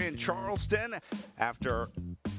in Charleston after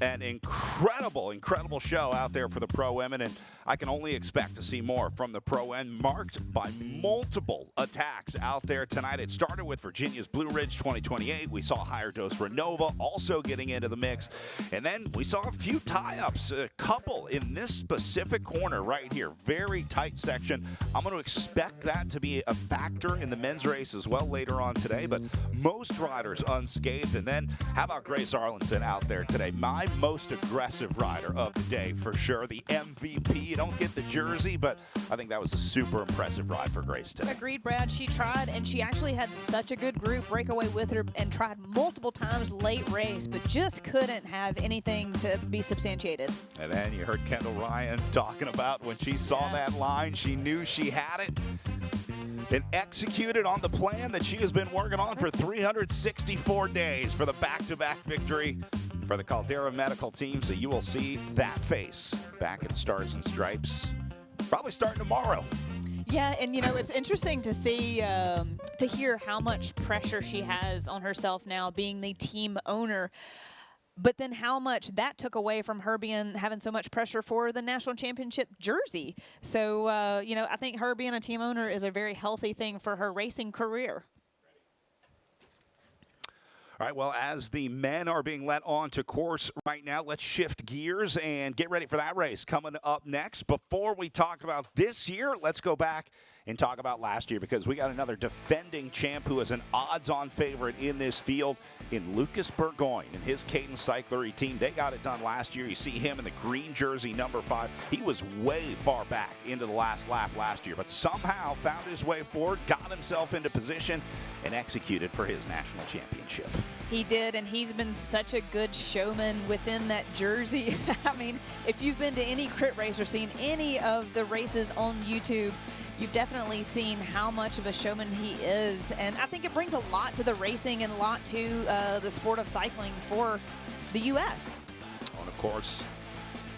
an incredible show out there for the pro women, and I can only expect to see more from the pro end, marked by multiple attacks out there tonight. It started with Virginia's Blue Ridge 2028. We saw Higher Dose Renova also getting into the mix, and then we saw a few tie-ups, a couple in this specific corner right here. Very tight section. I'm going to expect that to be a factor in the men's race as well later on today, but most riders unscathed. And then how about Grace Arlinson out there today? My most aggressive rider of the day for sure, the MVP. You don't get the jersey, but I think that was a super impressive ride for Grace today. Agreed, Brad. She tried, and she actually had such a good group break away with her and tried multiple times late race, but just couldn't have anything to be substantiated. And then you heard Kendall Ryan talking about when she saw that line, she knew she had it and executed on the plan that she has been working on for 364 days for the back-to-back victory for the Caldera Medical team. So you will see that face back in Stars and Stripes probably starting tomorrow. Yeah, and you know, it's interesting to see, to hear how much pressure she has on herself now being the team owner, but then how much that took away from her having so much pressure for the national championship jersey. So, you know, I think her being a team owner is a very healthy thing for her racing career. All right, well, as the men are being let on to course right now, let's shift gears and get ready for that race coming up next. Before we talk about this year, let's go back and talk about last year, because we got another defending champ who is an odds-on favorite in this field in Lucas Burgoyne and his Cadence Cyclery team. They got it done last year. You see him in the green jersey, number 5. He was way far back into the last lap last year, but somehow found his way forward, got himself into position, and executed for his national championship. He did, and he's been such a good showman within that jersey. I mean, if you've been to any crit race or seen any of the races on YouTube, you've definitely seen how much of a showman he is. And I think it brings a lot to the racing and a lot to the sport of cycling for the U.S. And of course,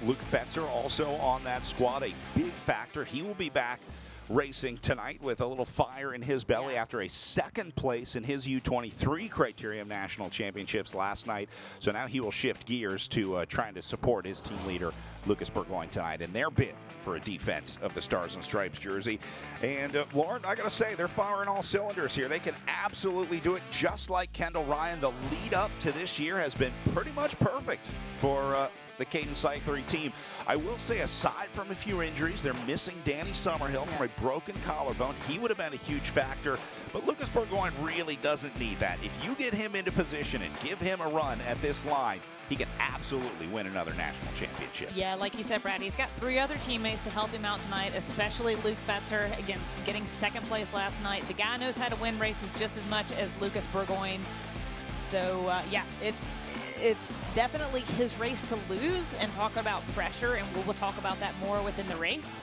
Luke Fetzer also on that squad, a big factor. He will be back racing tonight with a little fire in his belly after a second place in his U23 Criterium National Championships last night. So now he will shift gears to trying to support his team leader, Lucas Burgoyne, tonight in their bid for a defense of the Stars and Stripes jersey. And Lauren, I gotta say, they're firing all cylinders here. They can absolutely do it, just like Kendall Ryan. The lead up to this year has been pretty much perfect for the Cadence Cyclery team. I will say, aside from a few injuries, they're missing Danny Summerhill from a broken collarbone. He would have been a huge factor, but Lucas Burgoyne really doesn't need that. If you get him into position and give him a run at this line, he can absolutely win another national championship. Yeah, like you said, Brad, he's got 3 other teammates to help him out tonight, especially Luke Fetzer, against getting second place last night. The guy knows how to win races just as much as Lucas Burgoyne. So, yeah, it's definitely his race to lose, and talk about pressure, and we'll talk about that more within the race.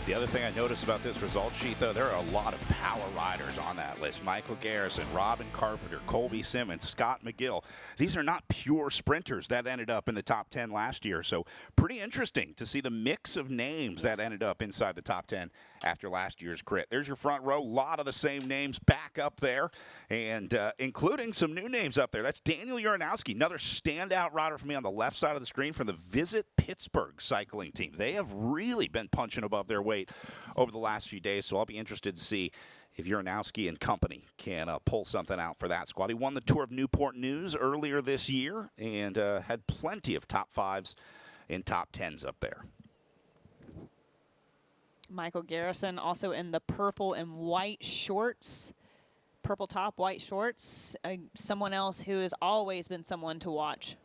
The other thing I noticed about this result sheet, though, there are a lot of power riders on that list. Michael Garrison, Robin Carpenter, Colby Simmons, Scott McGill. These are not pure sprinters that ended up in the top 10 last year. So pretty interesting to see the mix of names that ended up inside the top 10 after last year's crit. There's your front row. A lot of the same names back up there, and including some new names up there. That's Daniel Uranowski, another standout rider for me on the left side of the screen from the Visit Pittsburgh cycling team. They have really been punching above their weight over the last few days, so I'll be interested to see if Uranowski and company can pull something out for that squad. He won the Tour of Newport News earlier this year and had plenty of top 5s and top 10s up there. Michael Garrison also in the purple and white shorts, purple top, white shorts. Someone else who has always been someone to watch.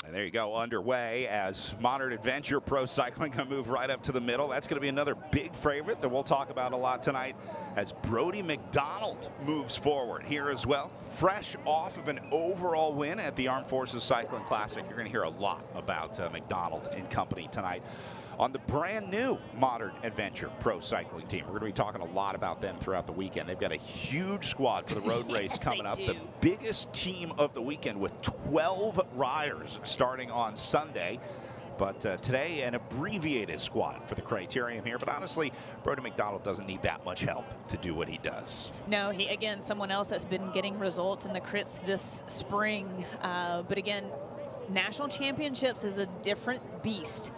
And there you go, underway as Modern Adventure Pro Cycling going to move right up to the middle. That's going to be another big favorite that we'll talk about a lot tonight as Brody McDonald moves forward here as well. Fresh off of an overall win at the Armed Forces Cycling Classic. You're going to hear a lot about McDonald and company tonight on the brand new Modern Adventure Pro Cycling team. We're going to be talking a lot about them throughout the weekend. They've got a huge squad for the road race coming up. The biggest team of the weekend with 12 riders starting on Sunday. But today, an abbreviated squad for the Criterium here. But honestly, Brody McDonald doesn't need that much help to do what he does. No, he, again, someone else that's been getting results in the crits this spring. But again, national championships is a different beast.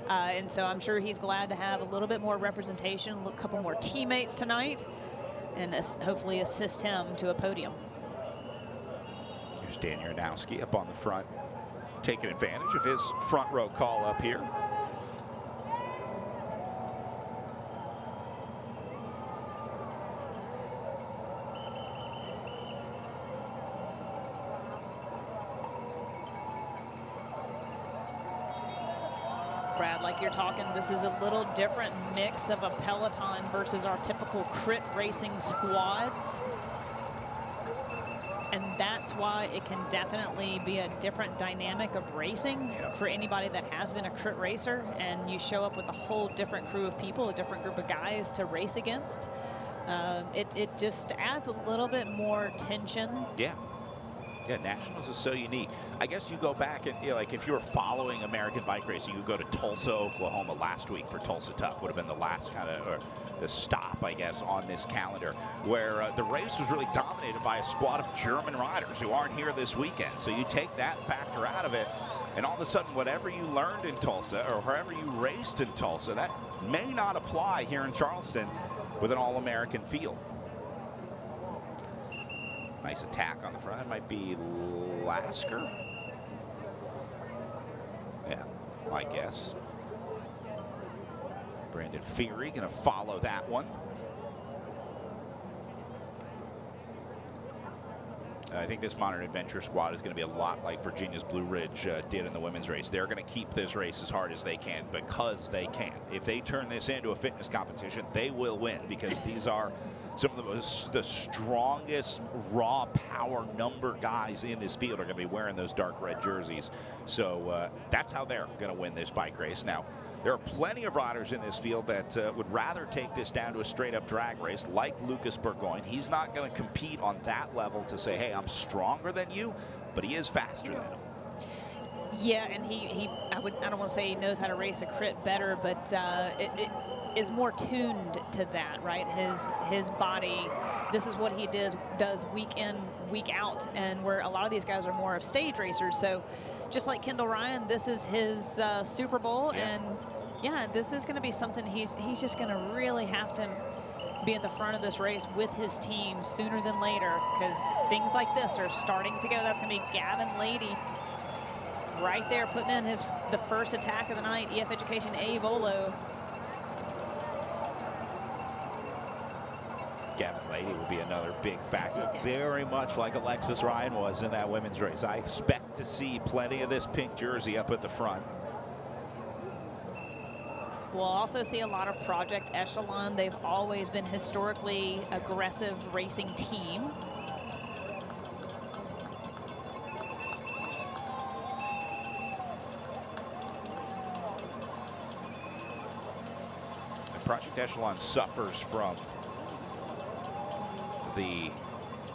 And so I'm sure he's glad to have a little bit more representation, a couple more teammates tonight, and hopefully assist him to a podium. Here's Dan Yaranowski up on the front, taking advantage of his front row call up here. Brad, like you're talking, this is a little different mix of a peloton versus our typical crit racing squads. And that's why it can definitely be a different dynamic of racing for anybody that has been a crit racer, and you show up with a whole different crew of people, a different group of guys to race against. It just adds a little bit more tension. Yeah, Nationals is so unique. I guess you go back and, like, if you were following American bike racing, you go to Tulsa, Oklahoma last week for Tulsa Tough. Would have been the last kind of, or the stop, I guess, on this calendar, where the race was really dominated by a squad of German riders who aren't here this weekend. So you take that factor out of it, and all of a sudden, whatever you learned in Tulsa, or wherever you raced in Tulsa, that may not apply here in Charleston with an all-American field. Nice attack on the front. It might be Lasker. Yeah, my guess. Brandon Feary going to follow that one. I think this Modern Adventure squad is going to be a lot like Virginia's Blue Ridge did in the women's race. They're going to keep this race as hard as they can because they can. If they turn this into a fitness competition, they will win, because these are some of the strongest raw power number guys in this field are going to be wearing those dark red jerseys. So that's how they're going to win this bike race. Now, there are plenty of riders in this field that would rather take this down to a straight-up drag race, like Lucas Burgoyne. He's not going to compete on that level to say, hey, I'm stronger than you, but he is faster than him. Yeah, and I don't want to say he knows how to race a crit better, but it is more tuned to that, right? His body, this is what he does week in, week out, and where a lot of these guys are more of stage racers. So just like Kendall Ryan, this is his Super Bowl, and yeah, this is going to be something he's just going to really have to be at the front of this race with his team sooner than later, because things like this are starting to go. That's going to be Gavin Lady right there, putting in the first attack of the night. EF Education A Volo. Gavin Lady will be another big factor, very much like Alexis Ryan was in that women's race. I expect to see plenty of this pink jersey up at the front. We'll also see a lot of Project Echelon. They've always been historically aggressive racing team. And Project Echelon suffers from the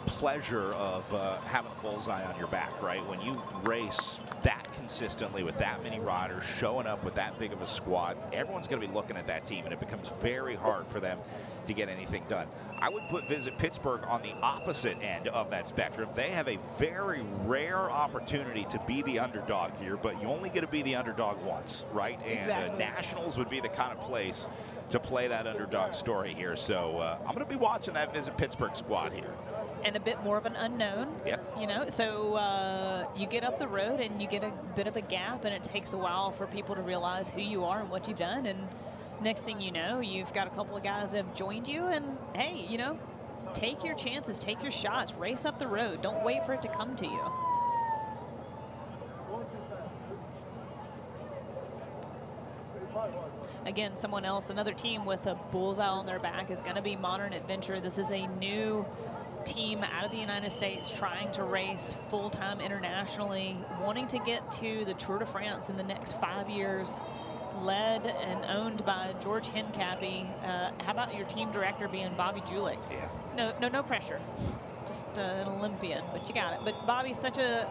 pleasure of having a bullseye on your back, right? When you race that consistently with that many riders showing up with that big of a squad, everyone's going to be looking at that team, and it becomes very hard for them to get anything done. I would put Visit Pittsburgh on the opposite end of that spectrum. They have a very rare opportunity to be the underdog here, but you only get to be the underdog once, right? Exactly. And Nationals would be the kind of place to play that underdog story here. So I'm going to be watching that Visit Pittsburgh squad here. And a bit more of an unknown, you know, so you get up the road and you get a bit of a gap, and it takes a while for people to realize who you are and what you've done. And next thing you know, you've got a couple of guys that have joined you, and hey, you know, take your chances, take your shots, race up the road. Don't wait for it to come to you. Again, someone else, another team with a bullseye on their back is going to be Modern Adventure. This is a new team out of the United States trying to race full-time internationally, wanting to get to the Tour de France in the next 5 years, led and owned by George Hincapie. How about your team director being Bobby Julich? Yeah. No pressure. Just an Olympian, but you got it. But Bobby's such a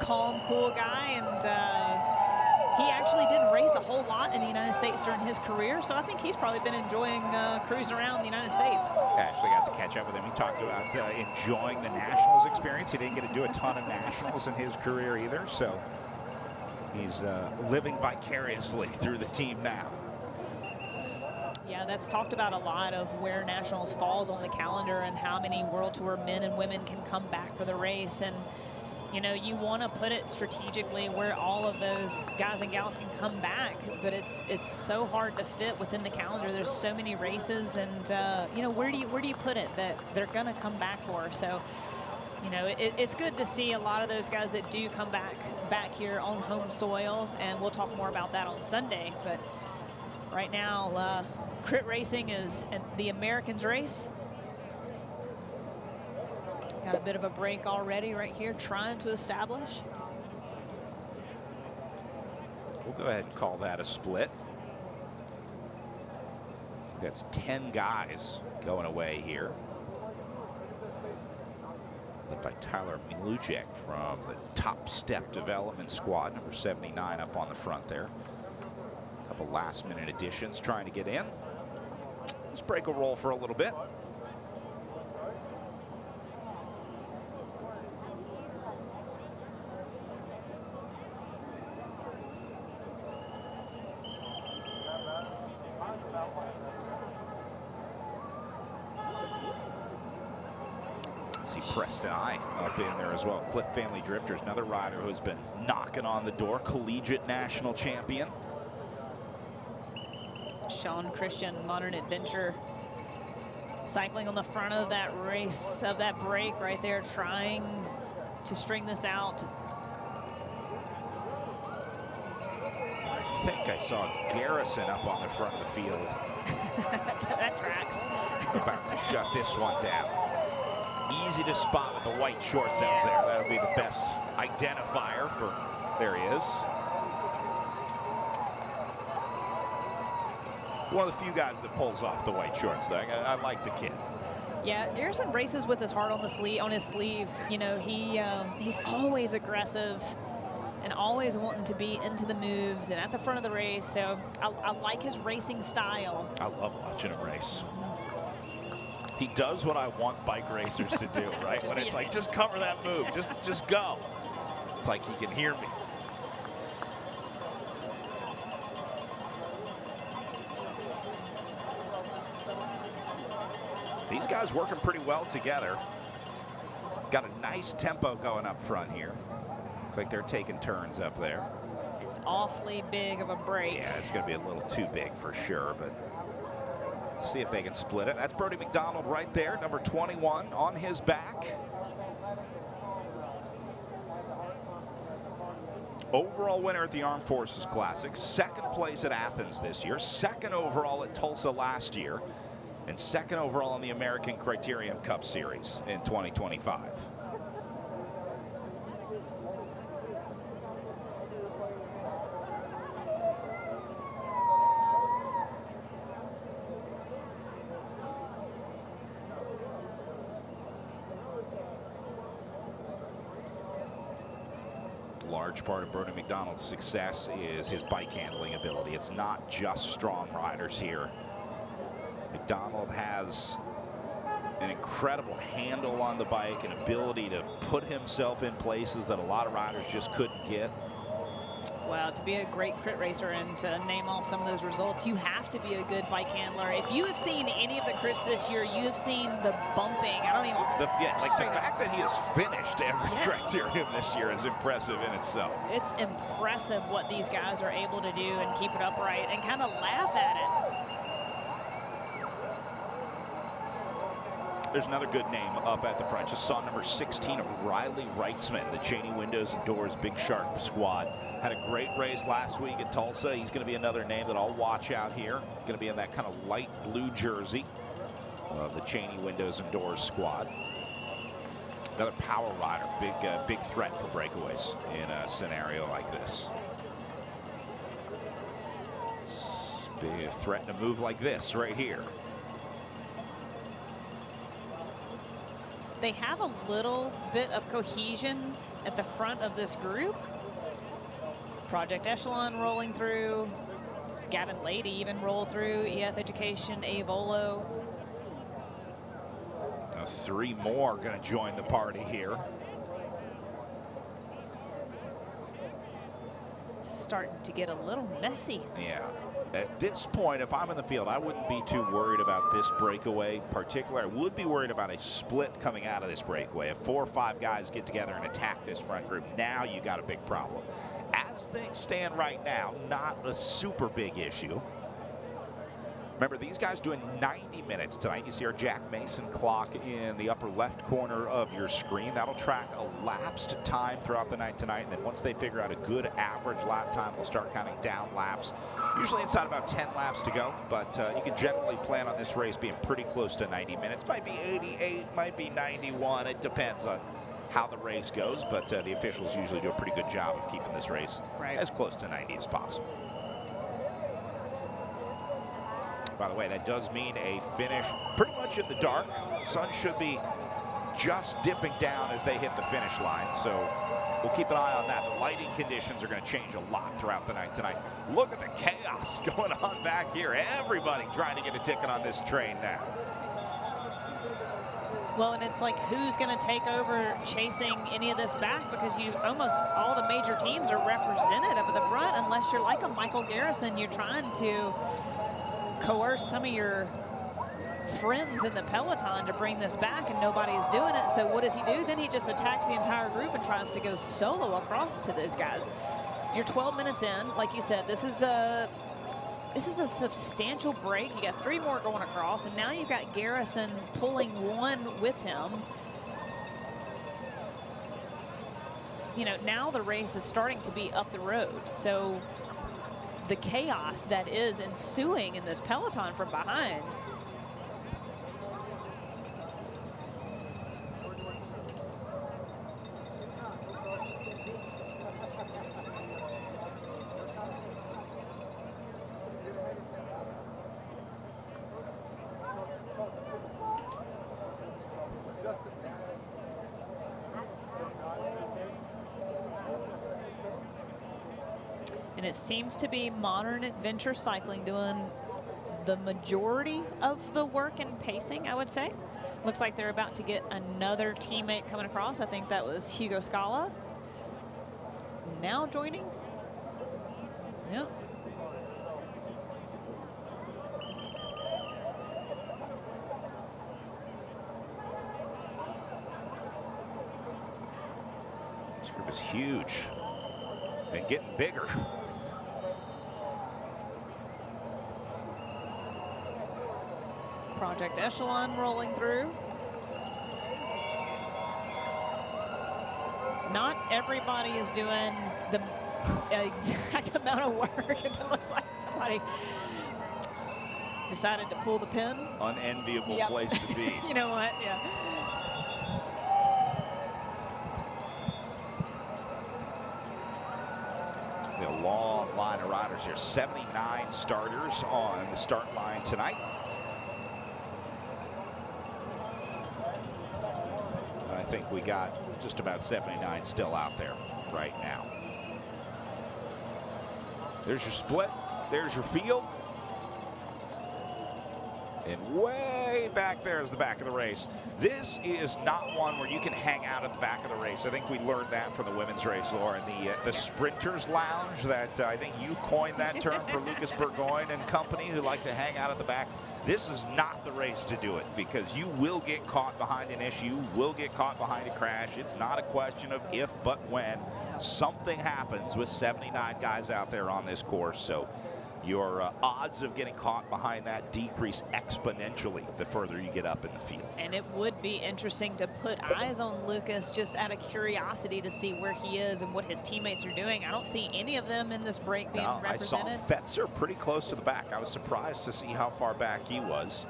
calm, cool guy, and he actually didn't race a whole lot in the United States during his career, so I think he's probably been enjoying cruising around the United States. I actually got to catch up with him. He talked about enjoying the Nationals experience. He didn't get to do a ton of Nationals in his career either, so he's living vicariously through the team now. Yeah, that's talked about a lot of where Nationals falls on the calendar and how many World Tour men and women can come back for the race. And, you know, you want to put it strategically where all of those guys and gals can come back, but it's so hard to fit within the calendar. There's so many races, and you know, where do you put it that they're going to come back for? So, you know, it's good to see a lot of those guys that do come back here on home soil, and we'll talk more about that on Sunday. But right now, crit racing is the Americans race. Got a bit of a break already right here, trying to establish. We'll go ahead and call that a split. That's 10 guys going away here. Led by Tyler Miluchek from the Top Step Development Squad, number 79 up on the front there. A couple last-minute additions trying to get in. Let's break a roll for a little bit. See Preston I up in there as well. Cliff Family Drifters, another rider who's been knocking on the door, collegiate national champion. Sean Christian, Modern Adventure, cycling on the front of that race, of that break right there, trying to string this out. I think I saw Garrison up on the front of the field. That tracks. About to shut this one down. Easy to spot with the white shorts out there. That'll be the best identifier for, there he is. One of the few guys that pulls off the white shorts, though. I like the kid. Yeah, Garrison races with his heart on the sleeve, on his sleeve. You know, he's always aggressive and always wanting to be into the moves and at the front of the race. So I like his racing style. I love watching him race. He does what I want bike racers to do, right? When it's like, just cover that move, just go. It's like he can hear me. These guys working pretty well together. Got a nice tempo going up front here. Looks like they're taking turns up there. It's awfully big of a break. Yeah, it's going to be a little too big for sure, but see if they can split it. That's Brody McDonald right there, number 21 on his back. Overall winner at the Armed Forces Classic, second place at Athens this year, second overall at Tulsa last year, and second overall in the American Criterium Cup Series in 2025. Large part of Brody McDonald's success is his bike handling ability. It's not just strong riders here. McDonald has an incredible handle on the bike, an ability to put himself in places that a lot of riders just couldn't get. Well, to be a great crit racer and to name off some of those results, you have to be a good bike handler. If you have seen any of the crits this year, you have seen the bumping. I don't even. Like the fact that he has finished every criterium this year is impressive in itself. It's impressive what these guys are able to do and keep it upright and kind of laugh at it. There's another good name up at the front. Just saw number 16 of Riley Wrightsman, the Cheney Windows and Doors Big Shark squad. Had a great race last week at Tulsa. He's going to be another name that I'll watch out here. Going to be in that kind of light blue jersey of the Cheney Windows and Doors squad. Another power rider, big threat for breakaways in a scenario like this. Big threat to move like this right here. They have a little bit of cohesion at the front of this group. Project Echelon rolling through. Gavin Lady even rolled through. EF Education, Avolo. Now 3 more going to join the party here. Starting to get a little messy. Yeah. At this point, if I'm in the field, I wouldn't be too worried about this breakaway. Particularly, I would be worried about a split coming out of this breakaway. If 4 or 5 guys get together and attack this front group, now you got a big problem. As things stand right now, not a super big issue. Remember, these guys doing 90 minutes tonight. You see our Jack Mason clock in the upper left corner of your screen. That'll track elapsed time throughout the night tonight. And then once they figure out a good average lap time, we'll start counting down laps. Usually inside about 10 laps to go, but you can generally plan on this race being pretty close to 90 minutes. Might be 88, might be 91. It depends on how the race goes, but the officials usually do a pretty good job of keeping this race as close to 90 as possible. By the way, that does mean a finish pretty much in the dark. Sun should be just dipping down as they hit the finish line, so we'll keep an eye on that. The lighting conditions are going to change a lot throughout the night tonight. Look at the chaos going on back here. Everybody trying to get a ticket on this train now. Well, and it's like, who's going to take over chasing any of this back? Because you almost all the major teams are represented up at the front, unless you're like a Michael Garrison. You're trying to coerce some of your friends in the peloton to bring this back, and nobody's doing it. So what does he do? Then he just attacks the entire group and tries to go solo across to those guys. You're 12 minutes in. Like you said, this is a substantial break. You got 3 more going across, and now you've got Garrison pulling 1 with him. You know, now the race is starting to be up the road. So the chaos that is ensuing in this peloton from behind. And it seems to be Modern Adventure Cycling doing the majority of the work and pacing, I would say. Looks like they're about to get another teammate coming across. I think that was Hugo Scala. Now joining. Yeah. This group is huge and getting bigger. Project Echelon rolling through. Not everybody is doing the exact amount of work. It looks like somebody decided to pull the pin. Unenviable place to be. You know what? Yeah. A long line of riders here. 79 starters on the start line tonight. I think we got just about 79 still out there right now. There's your split. There's your field. And way back there is the back of the race. This is not one where you can hang out at the back of the race. I think we learned that from the women's race, Lauren. The Sprinters Lounge, that I think you coined that term for Lucas Burgoyne and company, who like to hang out at the back. This is not the race to do it, because you will get caught behind an issue, will get caught behind a crash. It's not a question of if, but when. Something happens with 79 guys out there on this course. So your odds of getting caught behind that decrease exponentially the further you get up in the field. And it would be interesting to put eyes on Lucas just out of curiosity to see where he is and what his teammates are doing. I don't see any of them in this break being represented. I saw Fetzer pretty close to the back. I was surprised to see how far back he was.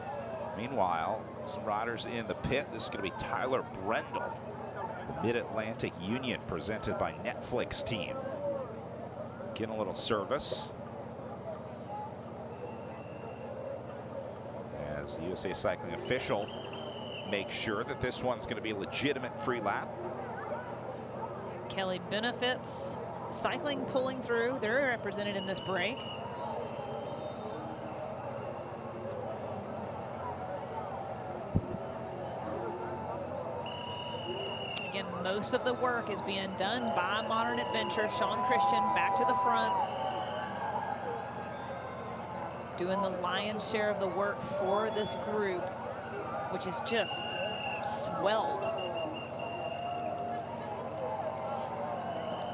Meanwhile, some riders in the pit. This is going to be Tyler Brendel, the Mid-Atlantic Union, presented by Netflix team. Getting a little service as the USA Cycling official makes sure that this one's going to be a legitimate free lap. Kelly Benefits Cycling pulling through. They're represented in this break. Again, most of the work is being done by Modern Adventure. Sean Christian back to the front, doing the lion's share of the work for this group, which is just swelled.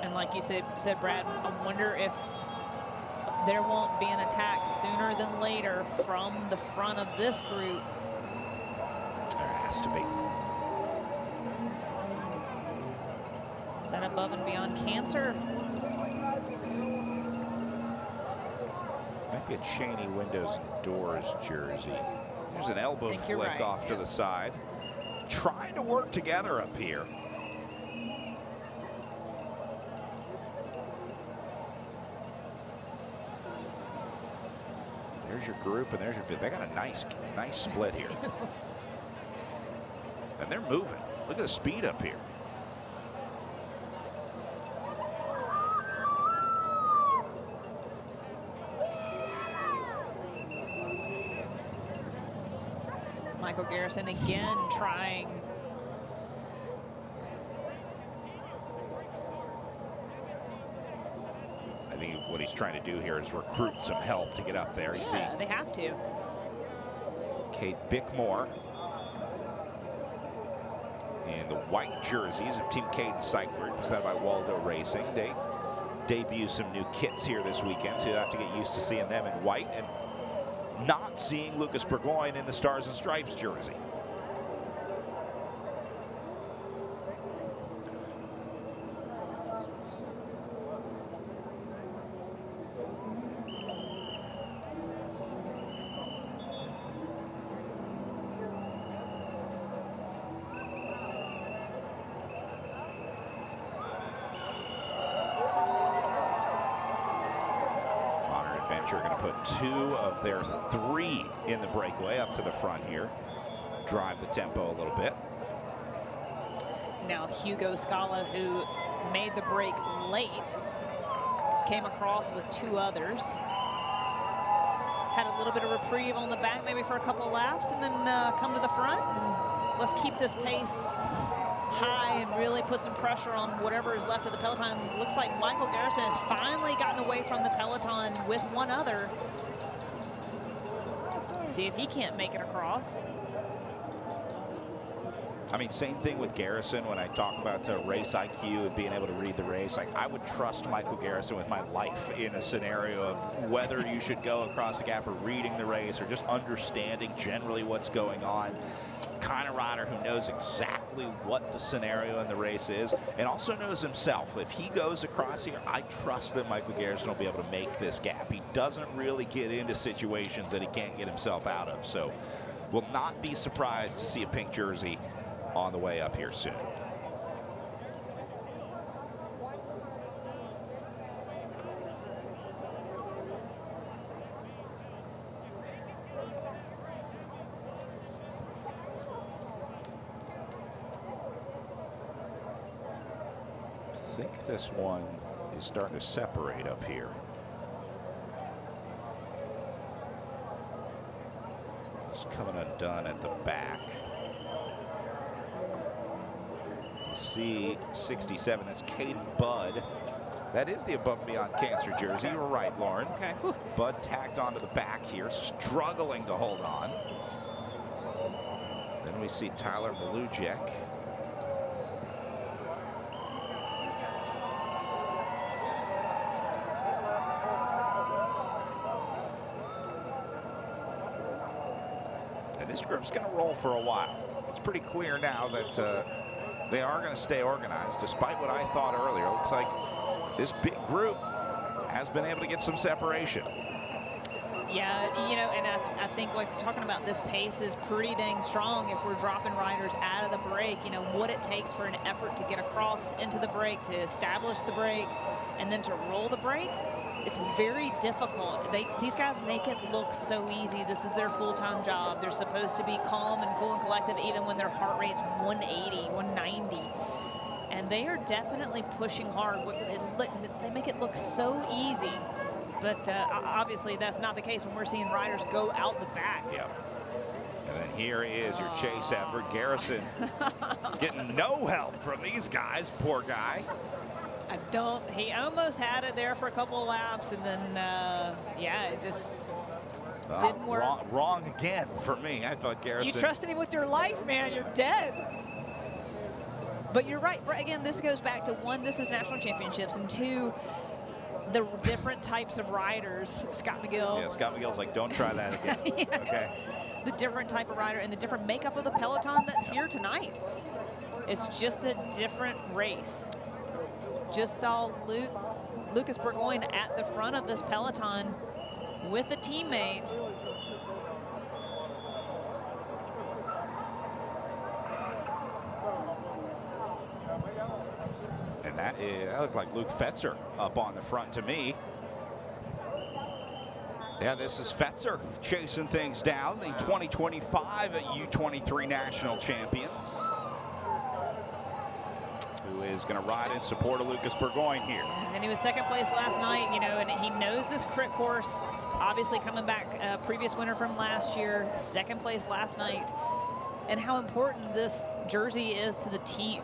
And like you said, Brad, I wonder if there won't be an attack sooner than later from the front of this group. There has to be. Is that above and beyond cancer? Might be a Cheney Windows and Doors jersey. There's an elbow flick right. off to the side. Trying to work together up here. There's your group, and there's your. They got a nice split here. And they're moving. Look at the speed up here. Michael Garrison again trying. I think what he's trying to do here is recruit some help to get up there. You Yeah, they have to. Kate Bickmore in the white jerseys of Team Caden Cycler, presented by Waldo Racing. They debut some new kits here this weekend, so you'll have to get used to seeing them in white and not seeing Lucas Burgoyne in the Stars and Stripes jersey. Going to put 2 of their 3 in the breakaway up to the front here. Drive the tempo a little bit. Now Hugo Scala, who made the break late, came across with 2 others. Had a little bit of reprieve on the back, maybe for a couple of laps, and then come to the front. And let's keep this pace high and really put some pressure on whatever is left of the peloton. Looks like Michael Garrison has finally gotten away from the peloton with 1 other. See if he can't make it across. I mean, same thing with Garrison. When I talk about race IQ and being able to read the race, like, I would trust Michael Garrison with my life in a scenario of whether you should go across the gap or reading the race or just understanding generally what's going on. Kind of rider who knows exactly what the scenario in the race is and also knows himself. If he goes across here, I trust that Michael Garrison will be able to make this gap. He doesn't really get into situations that he can't get himself out of. So will not be surprised to see a pink jersey on the way up here soon. I think this one is starting to separate up here. It's coming undone at the back. You see 67, that's Caden Budd. That is the Above and Beyond Cancer jersey. You were right, Lauren. Okay. Budd tacked onto the back here, struggling to hold on. Then we see Tyler Malujek. This group's going to roll for a while. It's pretty clear now that they are going to stay organized, despite what I thought earlier. It looks like this big group has been able to get some separation. Yeah, you know, and I think, like, talking about this pace is pretty dang strong if we're dropping riders out of the break. You know, what it takes for an effort to get across into the break, to establish the break, and then to roll the break. It's very difficult. These guys make it look so easy. This is their full-time job. They're supposed to be calm and cool and collective even when their heart rate's 180, 190. And they are definitely pushing hard. They make it look so easy, but obviously that's not the case when we're seeing riders go out the back. Yep. And then here is your chase effort. Garrison getting no help from these guys. Poor guy. He almost had it there for a couple of laps, and then, yeah, it just didn't work. Wrong again for me. I thought Garrison. You trusted him with your life, man. You're dead. But you're right. Again, this goes back to, one, this is national championships, and two, the different types of riders. Scott McGill. Yeah, Scott McGill's like, don't try that again. Yeah. Okay. The different type of rider and the different makeup of the peloton that's here tonight. It's just a different race. Just saw Lucas Burgoyne at the front of this peloton with a teammate. And that looked like Luke Fetzer up on the front to me. Yeah, this is Fetzer chasing things down, the 2025 U23 national champion, who is going to ride in support of Lucas Burgoyne here. And he was second place last night, you know, and he knows this crit course. Obviously coming back, previous winner from last year, second place last night, and how important this jersey is to the team.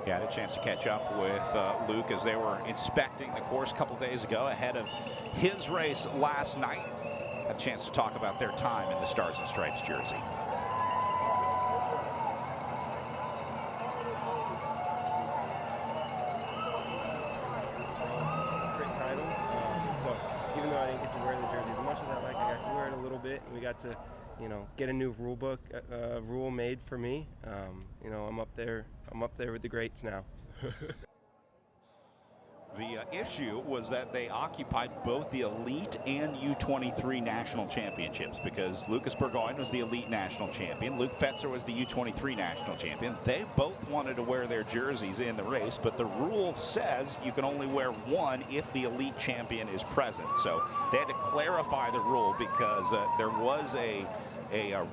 Yeah, I had a chance to catch up with Luke as they were inspecting the course a couple days ago ahead of his race last night. Had a chance to talk about their time in the Stars and Stripes jersey. Great titles. So even though I didn't get to wear the jersey as much as I like, I got to wear it a little bit, and we got to, you know, get a new rule book, rule made for me. You know, I'm up there with the greats now. The issue was that they occupied both the Elite and U23 national championships, because Lucas Burgoyne was the Elite national champion. Luke Fetzer was the U23 national champion. They both wanted to wear their jerseys in the race, but the rule says you can only wear one if the Elite champion is present. So they had to clarify the rule because there was a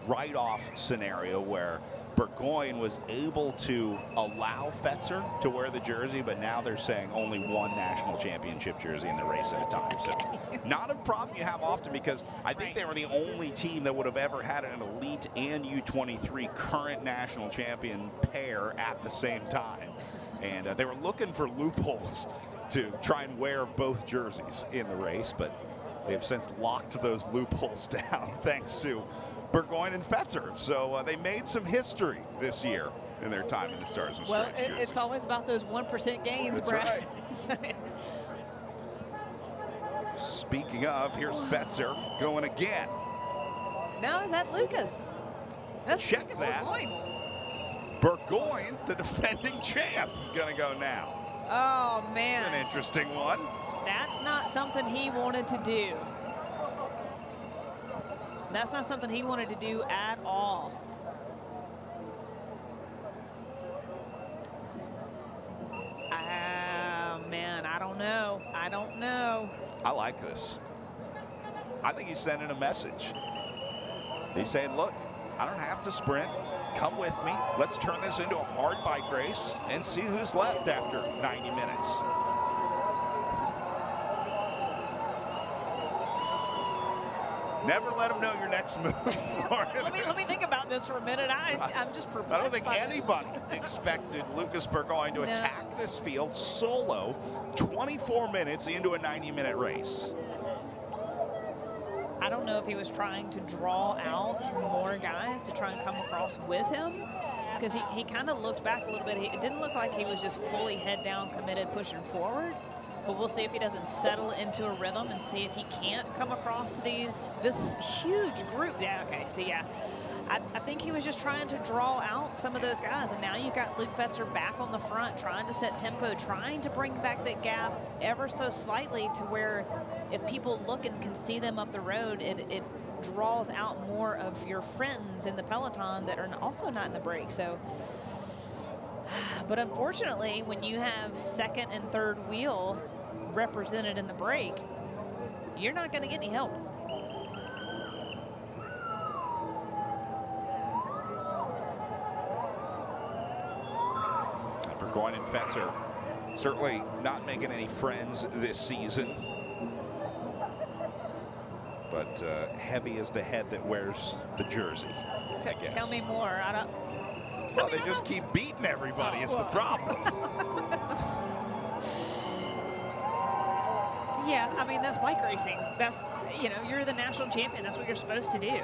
write-off scenario where Burgoyne was able to allow Fetzer to wear the jersey, but now they're saying only one national championship jersey in the race at a time. So not a problem you have often, because I think they were the only team that would have ever had an Elite and U23 current national champion pair at the same time. And they were looking for loopholes to try and wear both jerseys in the race, but they've since locked those loopholes down thanks to Burgoyne and Fetzer. So they made some history this year in their time in the Stars and Stripes jersey. It's always about those 1% gains, That's Brad. Right. Speaking of, here's Fetzer going again. No, is that Lucas? That's Check Lucas that. Burgoyne. Burgoyne, the defending champ, gonna go now. Oh, man. An interesting one. That's not something he wanted to do. That's not something he wanted to do at all. Man, I don't know. I don't know. I like this. I think he's sending a message. He's saying, look, I don't have to sprint. Come with me. Let's turn this into a hard bike race and see who's left after 90 minutes. Never let them know your next move. let me think about this for a minute. I'm just perplexed. I don't think anybody expected Lucas Burgoyne to attack this field solo 24 minutes into a 90-minute race. I don't know if he was trying to draw out more guys to try and come across with him, because he kind of looked back a little bit. It didn't look like he was just fully head down, committed, pushing forward. But we'll see if he doesn't settle into a rhythm and see if he can't come across this huge group. Yeah, okay, so yeah. I think he was just trying to draw out some of those guys. And now you've got Luke Fetzer back on the front, trying to set tempo, trying to bring back that gap ever so slightly to where if people look and can see them up the road, it draws out more of your friends in the peloton that are also not in the break. So, but unfortunately, when you have second and third wheel represented in the break, you're not going to get any help. Burgoyne and Fetzer certainly not making any friends this season. But heavy is the head that wears the jersey, I guess. Tell me more. I don't. Well, they just keep beating everybody. It's the problem. Yeah, I mean, that's bike racing. That's, you know, you're the national champion. That's what you're supposed to do.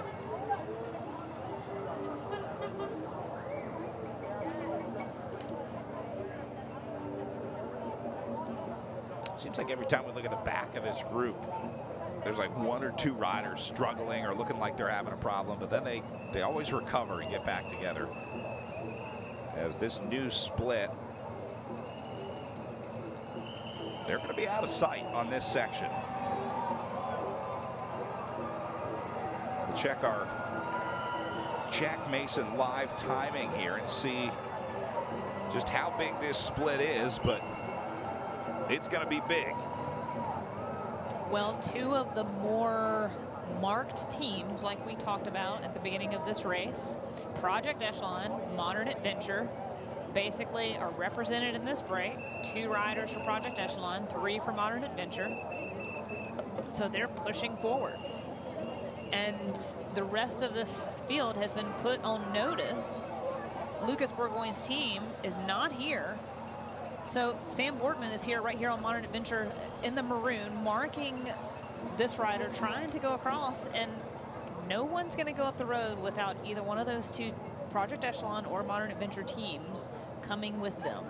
Seems like every time we look at the back of this group, there's like one or two riders struggling or looking like they're having a problem, but then they always recover and get back together. As this new split, they're going to be out of sight on this section. We'll check our Jack Mason live timing here and see just how big this split is, but it's going to be big. Well, two of the more marked teams, like we talked about at the beginning of this race, Project Echelon, Modern Adventure, basically are represented in this break. 2 riders for Project Echelon, 3 for Modern Adventure. So they're pushing forward. And the rest of the field has been put on notice. Lucas Burgoyne's team is not here. So Sam Boardman is here, right here on Modern Adventure in the maroon, marking this rider trying to go across, and no one's going to go up the road without either one of those 2 Project Echelon or Modern Adventure teams coming with them.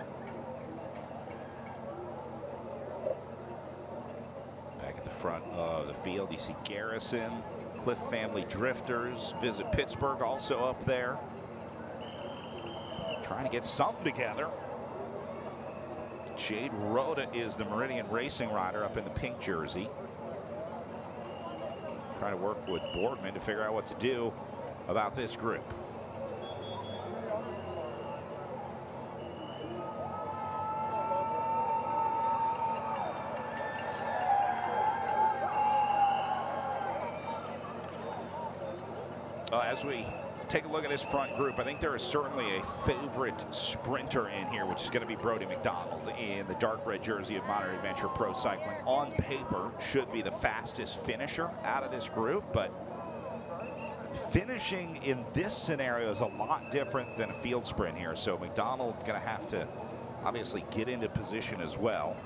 Back at the front of the field, you see Garrison, Cliff Family Drifters, Visit Pittsburgh also up there. Trying to get something together. Jade Rhoda is the Meridian Racing rider up in the pink jersey. Trying to work with Boardman to figure out what to do about this group. As we take a look at this front group, I think there is certainly a favorite sprinter in here, which is going to be Brody McDonald in the dark red jersey of Modern Adventure Pro Cycling. On paper, should be the fastest finisher out of this group, but finishing in this scenario is a lot different than a field sprint here. So McDonald going to have to obviously get into position as well.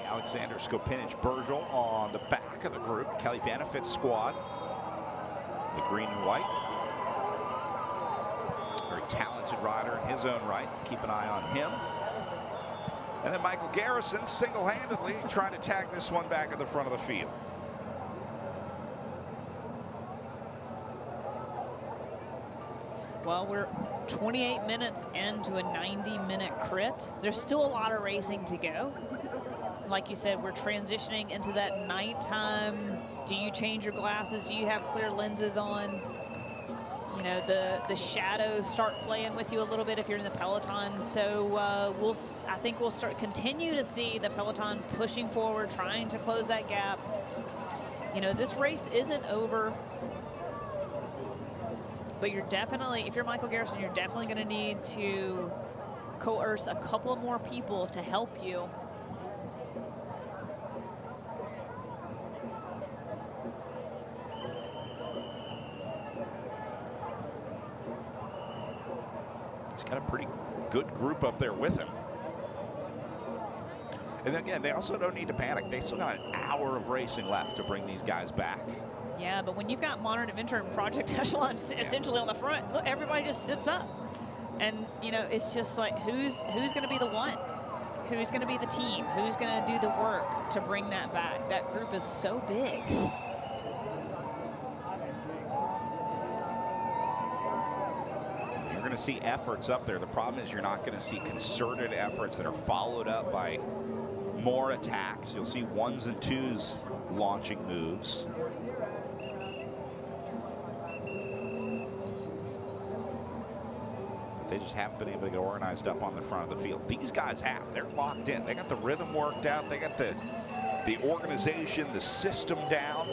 Alexander Skopinich-Burgel on the back of the group. Kelly Benefit's squad, the green and white. Very talented rider in his own right. Keep an eye on him. And then Michael Garrison single-handedly trying to tag this one back at the front of the field. Well, we're 28 minutes into a 90-minute crit. There's still a lot of racing to go. Like you said, we're transitioning into that nighttime. Do you change your glasses? Do you have clear lenses on? You know, the shadows start playing with you a little bit if you're in the peloton. So I think we'll continue to see the peloton pushing forward, trying to close that gap. You know, this race isn't over, but you're definitely, if you're Michael Garrison, you're definitely going to need to coerce a couple more people to help you. Got a pretty good group up there with him. And again, they also don't need to panic. They still got an hour of racing left to bring these guys back. Yeah, but when you've got Modern Adventure and Project Echelon essentially on the front, look, everybody just sits up. And, you know, it's just like, who's going to be the one? Who's going to be the team? Who's going to do the work to bring that back? That group is so big. To see efforts up there. The problem is you're not going to see concerted efforts that are followed up by more attacks. You'll see 1s and 2s launching moves. They just haven't been able to get organized up on the front of the field. These guys have. They're locked in. They got the rhythm worked out. They got the organization, the system down.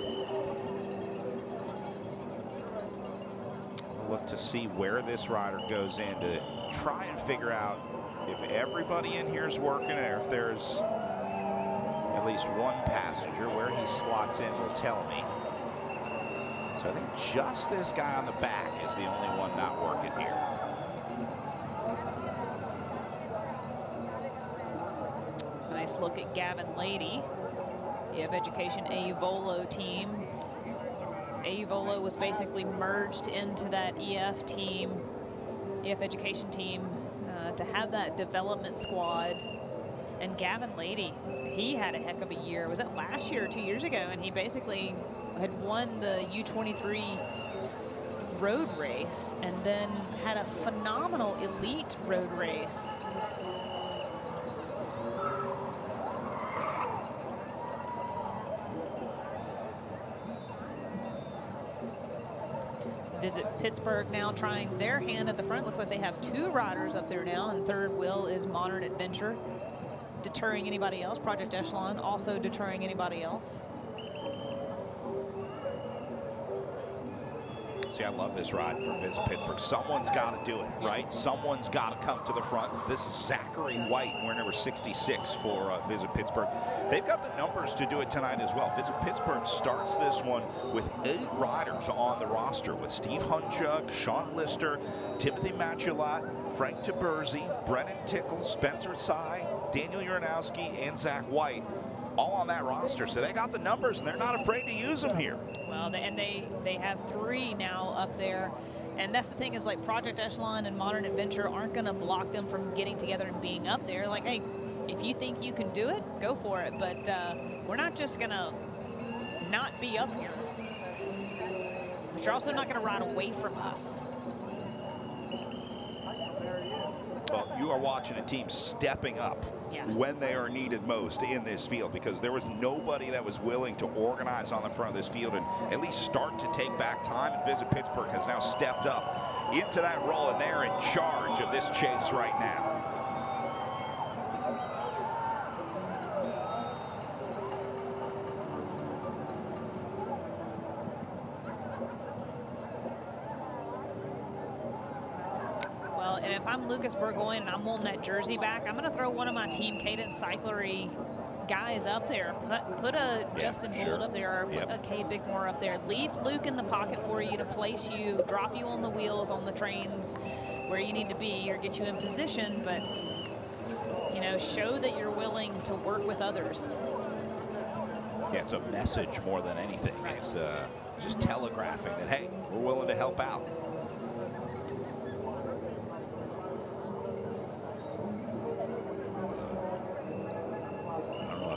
Look to see where this rider goes in to try and figure out if everybody in here is working or if there's at least one passenger. Where he slots in will tell me. So I think just this guy on the back is the only one not working here. Nice look at Gavin Lady. You have Education AU team. AU was basically merged into that EF team, EF Education team, to have that development squad. And Gavin Lady, he had a heck of a year. Was it last year or 2 years ago? And he basically had won the U23 road race and then had a phenomenal elite road race. Visit Pittsburgh now trying their hand at the front. Looks like they have 2 riders up there now, and third wheel is Modern Adventure. Deterring anybody else. Project Echelon also deterring anybody else. See, I love this ride for Visit Pittsburgh. Someone's got to do it, right? Someone's got to come to the front. This is Zachary White. We're number 66 for Visit Pittsburgh. They've got the numbers to do it tonight as well. Visit Pittsburgh starts this one with 8 riders on the roster, with Steve Hunchuk, Sean Lister, Timothy Machulat, Frank Taberzi, Brennan Tickle, Spencer Tsai, Daniel Uranowski, and Zach White, all on that roster. So they got the numbers, and they're not afraid to use them here. Well, they have 3 now up there. And that's the thing, is like Project Echelon and Modern Adventure aren't going to block them from getting together and being up there. Like, hey, if you think you can do it, go for it. But we're not just going to not be up here. But you're also not going to ride away from us. Well, you are watching a team stepping up when they are needed most in this field, because there was nobody that was willing to organize on the front of this field and at least start to take back time. And Visit Pittsburgh has now stepped up into that role, and they're in charge of this chase right now. And if I'm Lucas Burgoyne and I'm holding that jersey back, I'm going to throw one of my Team Cadence Cyclery guys up there. Put a Justin Gould up there, or put a Cade Bickmore up there. Leave Luke in the pocket for you to place you, drop you on the wheels on the trains where you need to be, or get you in position. But, you know, show that you're willing to work with others. Yeah, it's a message more than anything. Right. It's just telegraphing that, hey, we're willing to help out.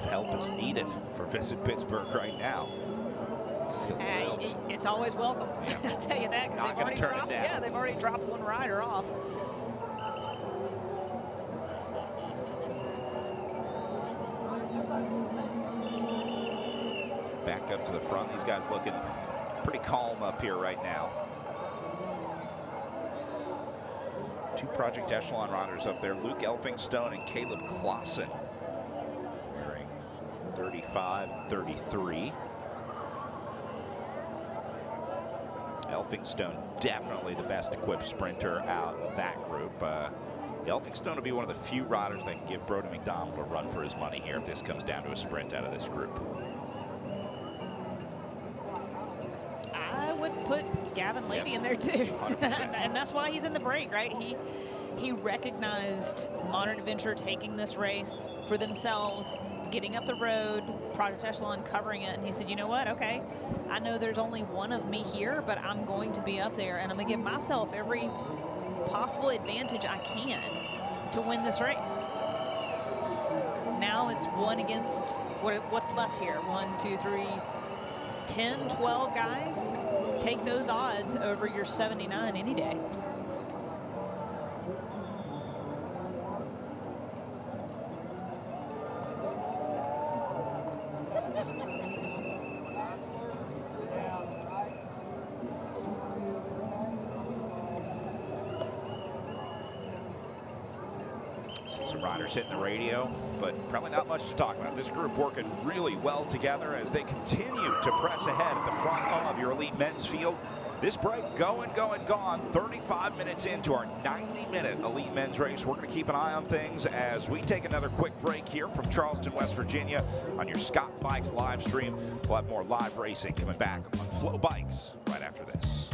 Help is needed for Visit Pittsburgh right now. It's always welcome. Yeah. I'll tell you that, because they've already dropped one rider off. Back up to the front. These guys looking pretty calm up here right now. 2 Project Echelon riders up there, Luke Elphinstone and Caleb Clausen. 35, 33. Elphinstone definitely the best equipped sprinter out of that group. Elphinstone will be one of the few riders that can give Brodie McDonald a run for his money here if this comes down to a sprint out of this group. I would put Gavin Lady in there too. And that's why he's in the break, right? He recognized Modern Adventure taking this race for themselves, getting up the road, Project Echelon covering it, and he said, you know what, okay, I know there's only one of me here, but I'm going to be up there, and I'm going to give myself every possible advantage I can to win this race. Now it's one against, what's left here? 1, 2, 3, 10, 12 guys. Take those odds over your 79 any day. Riders hitting the radio, but probably not much to talk about. This group working really well together as they continue to press ahead at the front of your elite men's field. This break going, gone. 35 minutes into our 90-minute Elite Men's Race. We're going to keep an eye on things as we take another quick break here from Charleston, West Virginia on your Scott Bikes live stream. We'll have more live racing coming back on FloBikes right after this.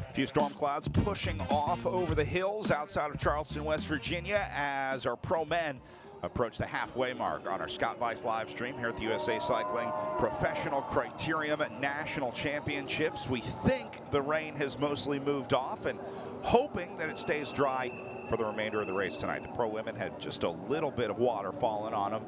A few storm clouds pushing off over the hills outside of Charleston, West Virginia as our pro men approach the halfway mark on our Scott Bikes live stream here at the USA Cycling Professional Criterium National Championships. We think the rain has mostly moved off and hoping that it stays dry for the remainder of the race tonight. The pro women had just a little bit of water falling on them,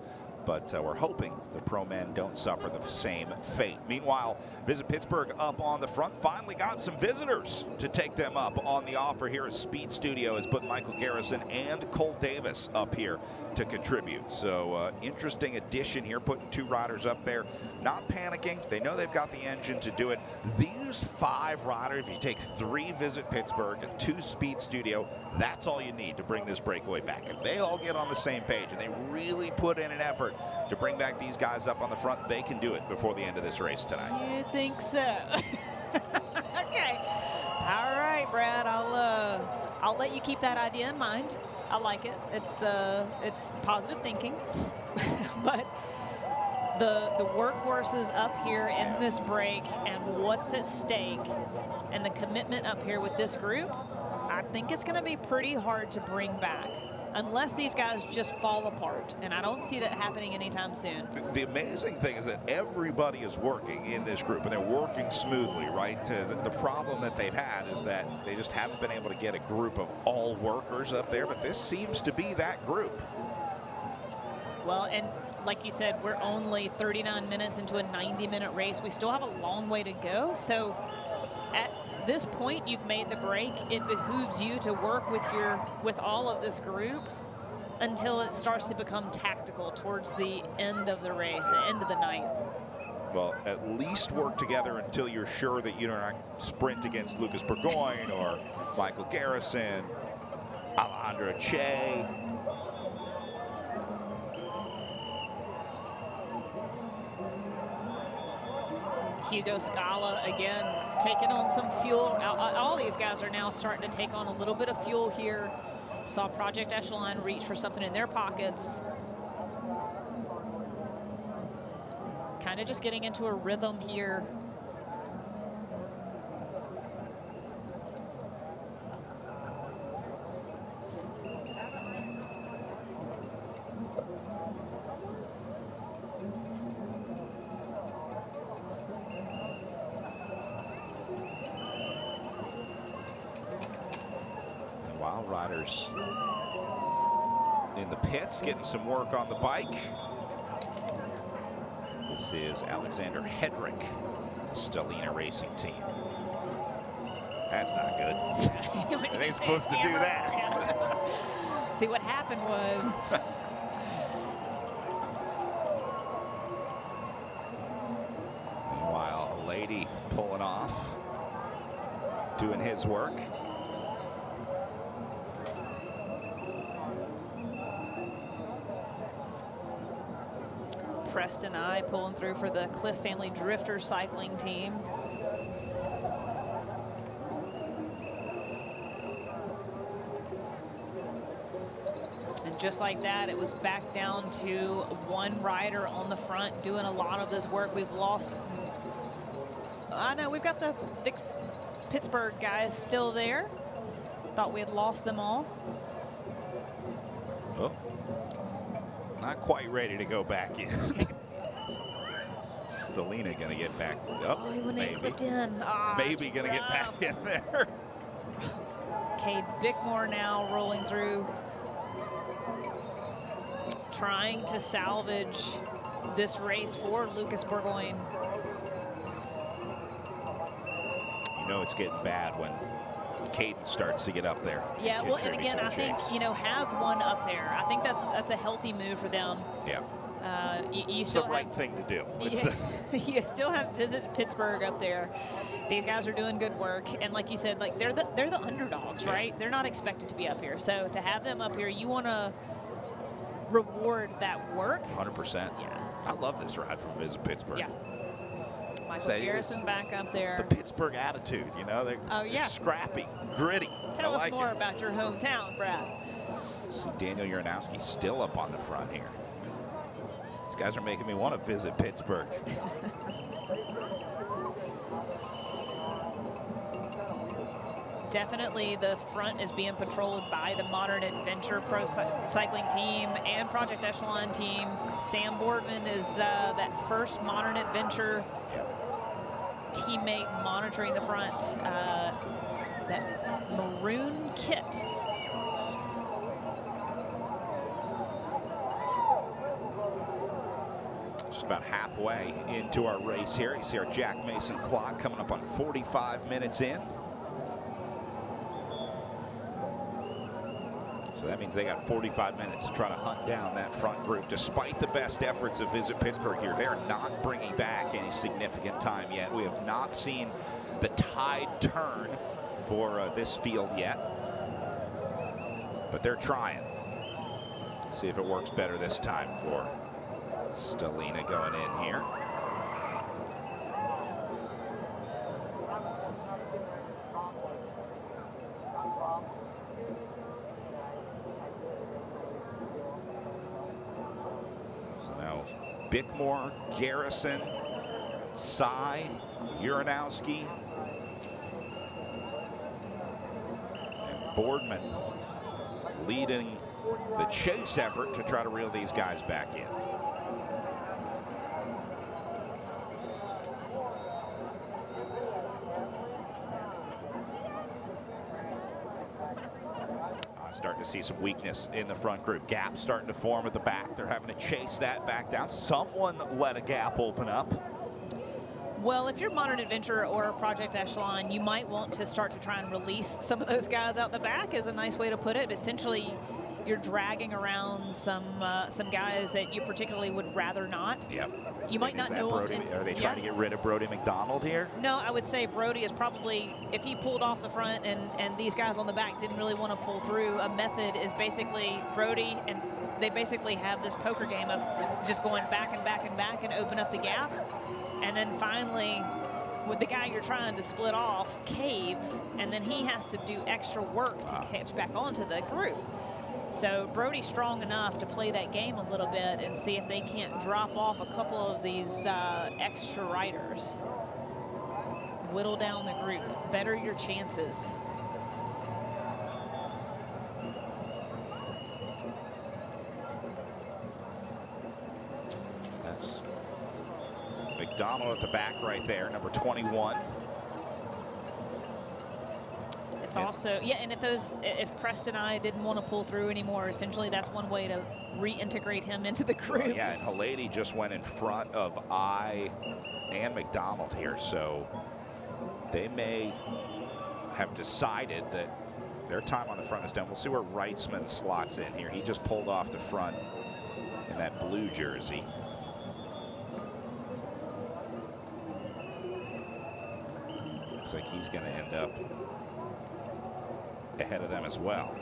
but we're hoping the pro men don't suffer the same fate. Meanwhile, Visit Pittsburgh up on the front. Finally got some visitors to take them up on the offer here at Speed Studio has put Michael Garrison and Cole Davis up here to contribute. So interesting addition here, putting two riders up there. Not panicking. They know they've got the engine to do it. These 5 riders, if you take 3 Visit Pittsburgh and 2 Speed Studio, that's all you need to bring this breakaway back. If they all get on the same page and they really put in an effort to bring back these guys up on the front, they can do it before the end of this race tonight. You think so? Okay. All right, Brad. I'll let you keep that idea in mind. I like it. It's positive thinking. But the workhorses up here in this break and what's at stake and the commitment up here with this group, I think it's going to be pretty hard to bring back unless these guys just fall apart. And I don't see that happening anytime soon. The amazing thing is that everybody is working in this group, and they're working smoothly, right? The problem that they've had is that they just haven't been able to get a group of all workers up there, but this seems to be that group. Well, and like you said, we're only 39 minutes into a 90-minute race. We still have a long way to go. So at this point, you've made the break. It behooves you to work with all of this group until it starts to become tactical towards the end of the race, the end of the night. Well, at least work together until you're sure that you don't sprint against Lucas Burgoyne or Michael Garrison, Alejandro Che. Hugo Scala, again, taking on some fuel. All these guys are now starting to take on a little bit of fuel here. Saw Project Echelon reach for something in their pockets. Kind of just getting into a rhythm here. riders in the pits getting some work on the bike. This is Alexander Hedrick, the Stellina Racing team. That's not good. It ain't supposed to do that. Yeah. See, what happened was meanwhile, Lady pulling off, doing his work. Preston I pulling through for the Cliff Family Drifter cycling team. And just like that, it was back down to one rider on the front doing a lot of this work. We've lost. I know we've got the Pittsburgh guys still there. Thought we had lost them all. Oh, not quite ready to go back in. Stellina gonna get back. Oh, he went maybe. clipped in. Ah, Maybe gonna get back in there. Cade Bickmore now rolling through, trying to salvage this race for Lucas Burgoyne. You know it's getting bad when Caden starts to get up there. Yeah, well, and again, I think, you know, have one up there. I think that's a healthy move for them. Yeah. You It's still the right thing to do. You still have Visit Pittsburgh up there. These guys are doing good work, and like you said, like they're the underdogs, Yeah. right? They're not expected to be up here, so to have them up here, you want to reward that work. 100%. Yeah. I love this ride from Visit Pittsburgh. Yeah. Michael Say Garrison it's back up there. The Pittsburgh attitude, you know, they're scrappy, gritty. Tell I us like more it. about your hometown, Brad. See Daniel Uranowski still up on the front here. These guys are making me want to visit Pittsburgh. Definitely the front is being patrolled by the Modern Adventure Pro Cycling team and Project Echelon team. Sam Boardman is that first Modern Adventure teammate monitoring the front. That maroon kit. Just about halfway into our race here. You see our Jack Mason clock coming up on 45 minutes in. So that means they got 45 minutes to try to hunt down that front group. Despite the best efforts of Visit Pittsburgh here, they're not bringing back any significant time yet. We have not seen the tide turn for this field yet. But they're trying. Let's see if it works better this time for Stellina going in here. So now Bickmore, Garrison, Tsai, Uranowski, and Boardman leading the chase effort to try to reel these guys back in. Starting to see some weakness in the front group. Gaps starting to form at the back. They're having to chase that back down. Someone let a gap open up. Well, if you're Modern Adventure or Project Echelon, you might want to start to try and release some of those guys out the back, is a nice way to put it. Essentially, you're dragging around some guys that you particularly would rather not. Yep. You might not know. Brody, are they trying to get rid of Brody McDonald here? No, I would say Brody is probably, if he pulled off the front and these guys on the back didn't really want to pull through, a method is basically Brody, and they basically have this poker game of just going back and back and back and open up the gap. And then finally, with the guy you're trying to split off, caves, and then he has to do extra work to catch back onto the group. So Brody's strong enough to play that game a little bit and see if they can't drop off a couple of these extra riders. Whittle down the group, better your chances. That's McDonald at the back right there, number 21. It's also, yeah, and if Preston I didn't want to pull through anymore, essentially that's one way to reintegrate him into the group. Yeah, and Halady just went in front of I and McDonald here, so they may have decided that their time on the front is done. We'll see where Wrightsman slots in here. He just pulled off the front in that blue jersey. Looks like he's going to end up ahead of them as well.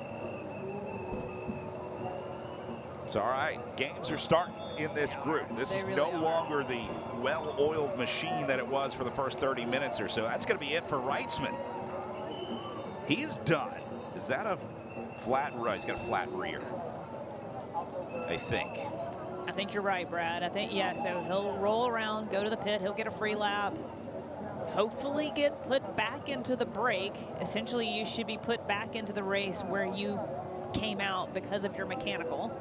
It's all right. Games are starting in this group. This is no longer the well-oiled machine that it was for the first 30 minutes or so. That's going to be it for Wrightsman. He's done. Is that a flat right? He's got a flat rear, I think. I think you're right, Brad. I think, yeah, so he'll roll around, go to the pit, he'll get a free lap, hopefully get put back into the break. Essentially, you should be put back into the race where you came out because of your mechanical.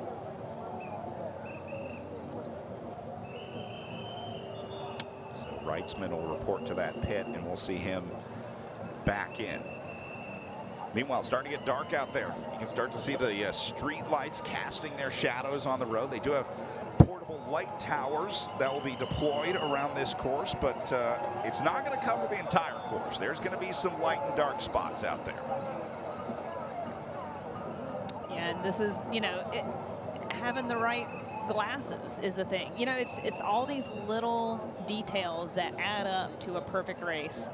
So Wrightsman will report to that pit, and we'll see him back in. Meanwhile, starting to get dark out there. You can start to see the street lights casting their shadows on the road. They do have portable light towers that will be deployed around this course, but it's not going to cover the entire course. There's going to be some light and dark spots out there. Yeah, and this is, you know, having the right glasses is the thing. You know, it's all these little details that add up to a perfect race.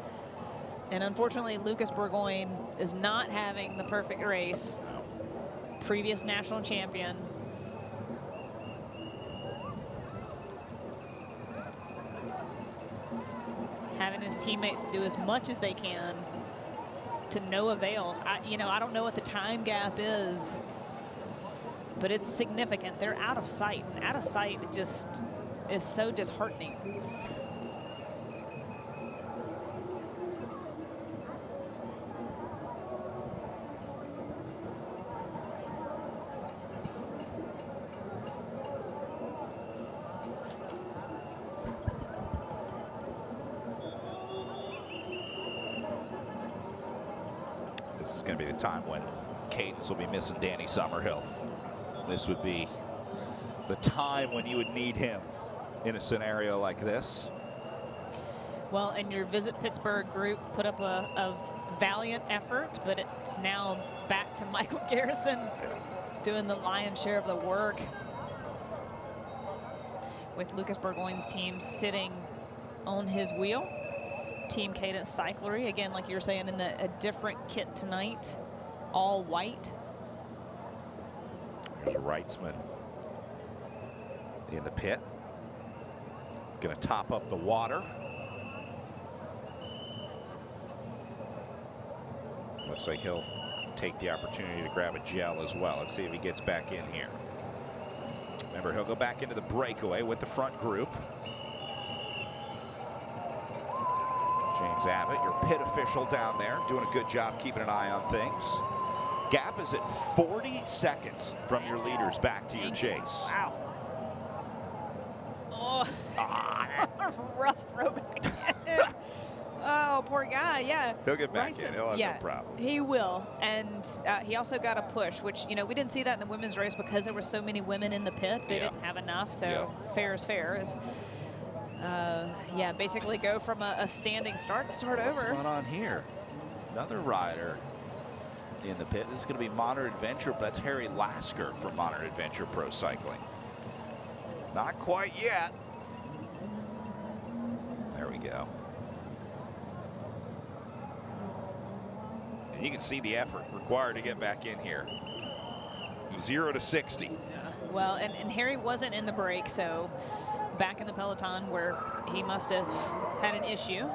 And unfortunately, Lucas Burgoyne is not having the perfect race. Previous national champion. Having his teammates do as much as they can to no avail. I don't know what the time gap is, but it's significant. They're out of sight, and out of sight just is so disheartening. This is going to be the time when Cadence will be missing Danny Summerhill. This would be the time when you would need him in a scenario like this. Well, and your Visit Pittsburgh group put up a valiant effort, but it's now back to Michael Garrison doing the lion's share of the work, with Lucas Burgoyne's team sitting on his wheel. Team Cadence Cyclery, again, like you were saying, in a different kit tonight, all white. There's Wrightsman in the pit. Going to top up the water. Looks like he'll take the opportunity to grab a gel as well. Let's see if he gets back in here. Remember, he'll go back into the breakaway with the front group. James Abbott, your pit official down there, doing a good job keeping an eye on things. Gap is at 40 seconds from your leaders back to your chase. Wow. Oh, rough throwback. Oh, poor guy, yeah. He'll get back Bryson, in, he'll have yeah, no problem. He will, and he also got a push, which, you know, we didn't see that in the women's race because there were so many women in the pit. They didn't have enough, so fair is fair. Yeah, basically go from a standing start to start over. What's going on here? Another rider in the pit. This is going to be Modern Adventure, but that's Harry Lasker from Modern Adventure Pro Cycling. Not quite yet. There we go. And you can see the effort required to get back in here. 0 to 60. Yeah. Well, and Harry wasn't in the break, so back in the peloton where he must have had an issue.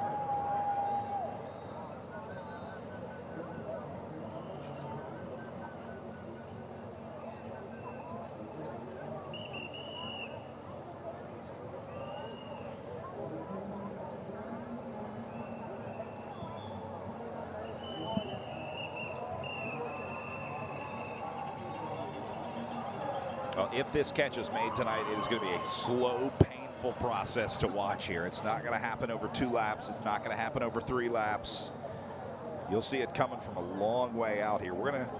Well, if this catch is made tonight, it is going to be a slow, painful process to watch here. It's not going to happen over 2 laps. It's not going to happen over 3 laps. You'll see it coming from a long way out here. We're going to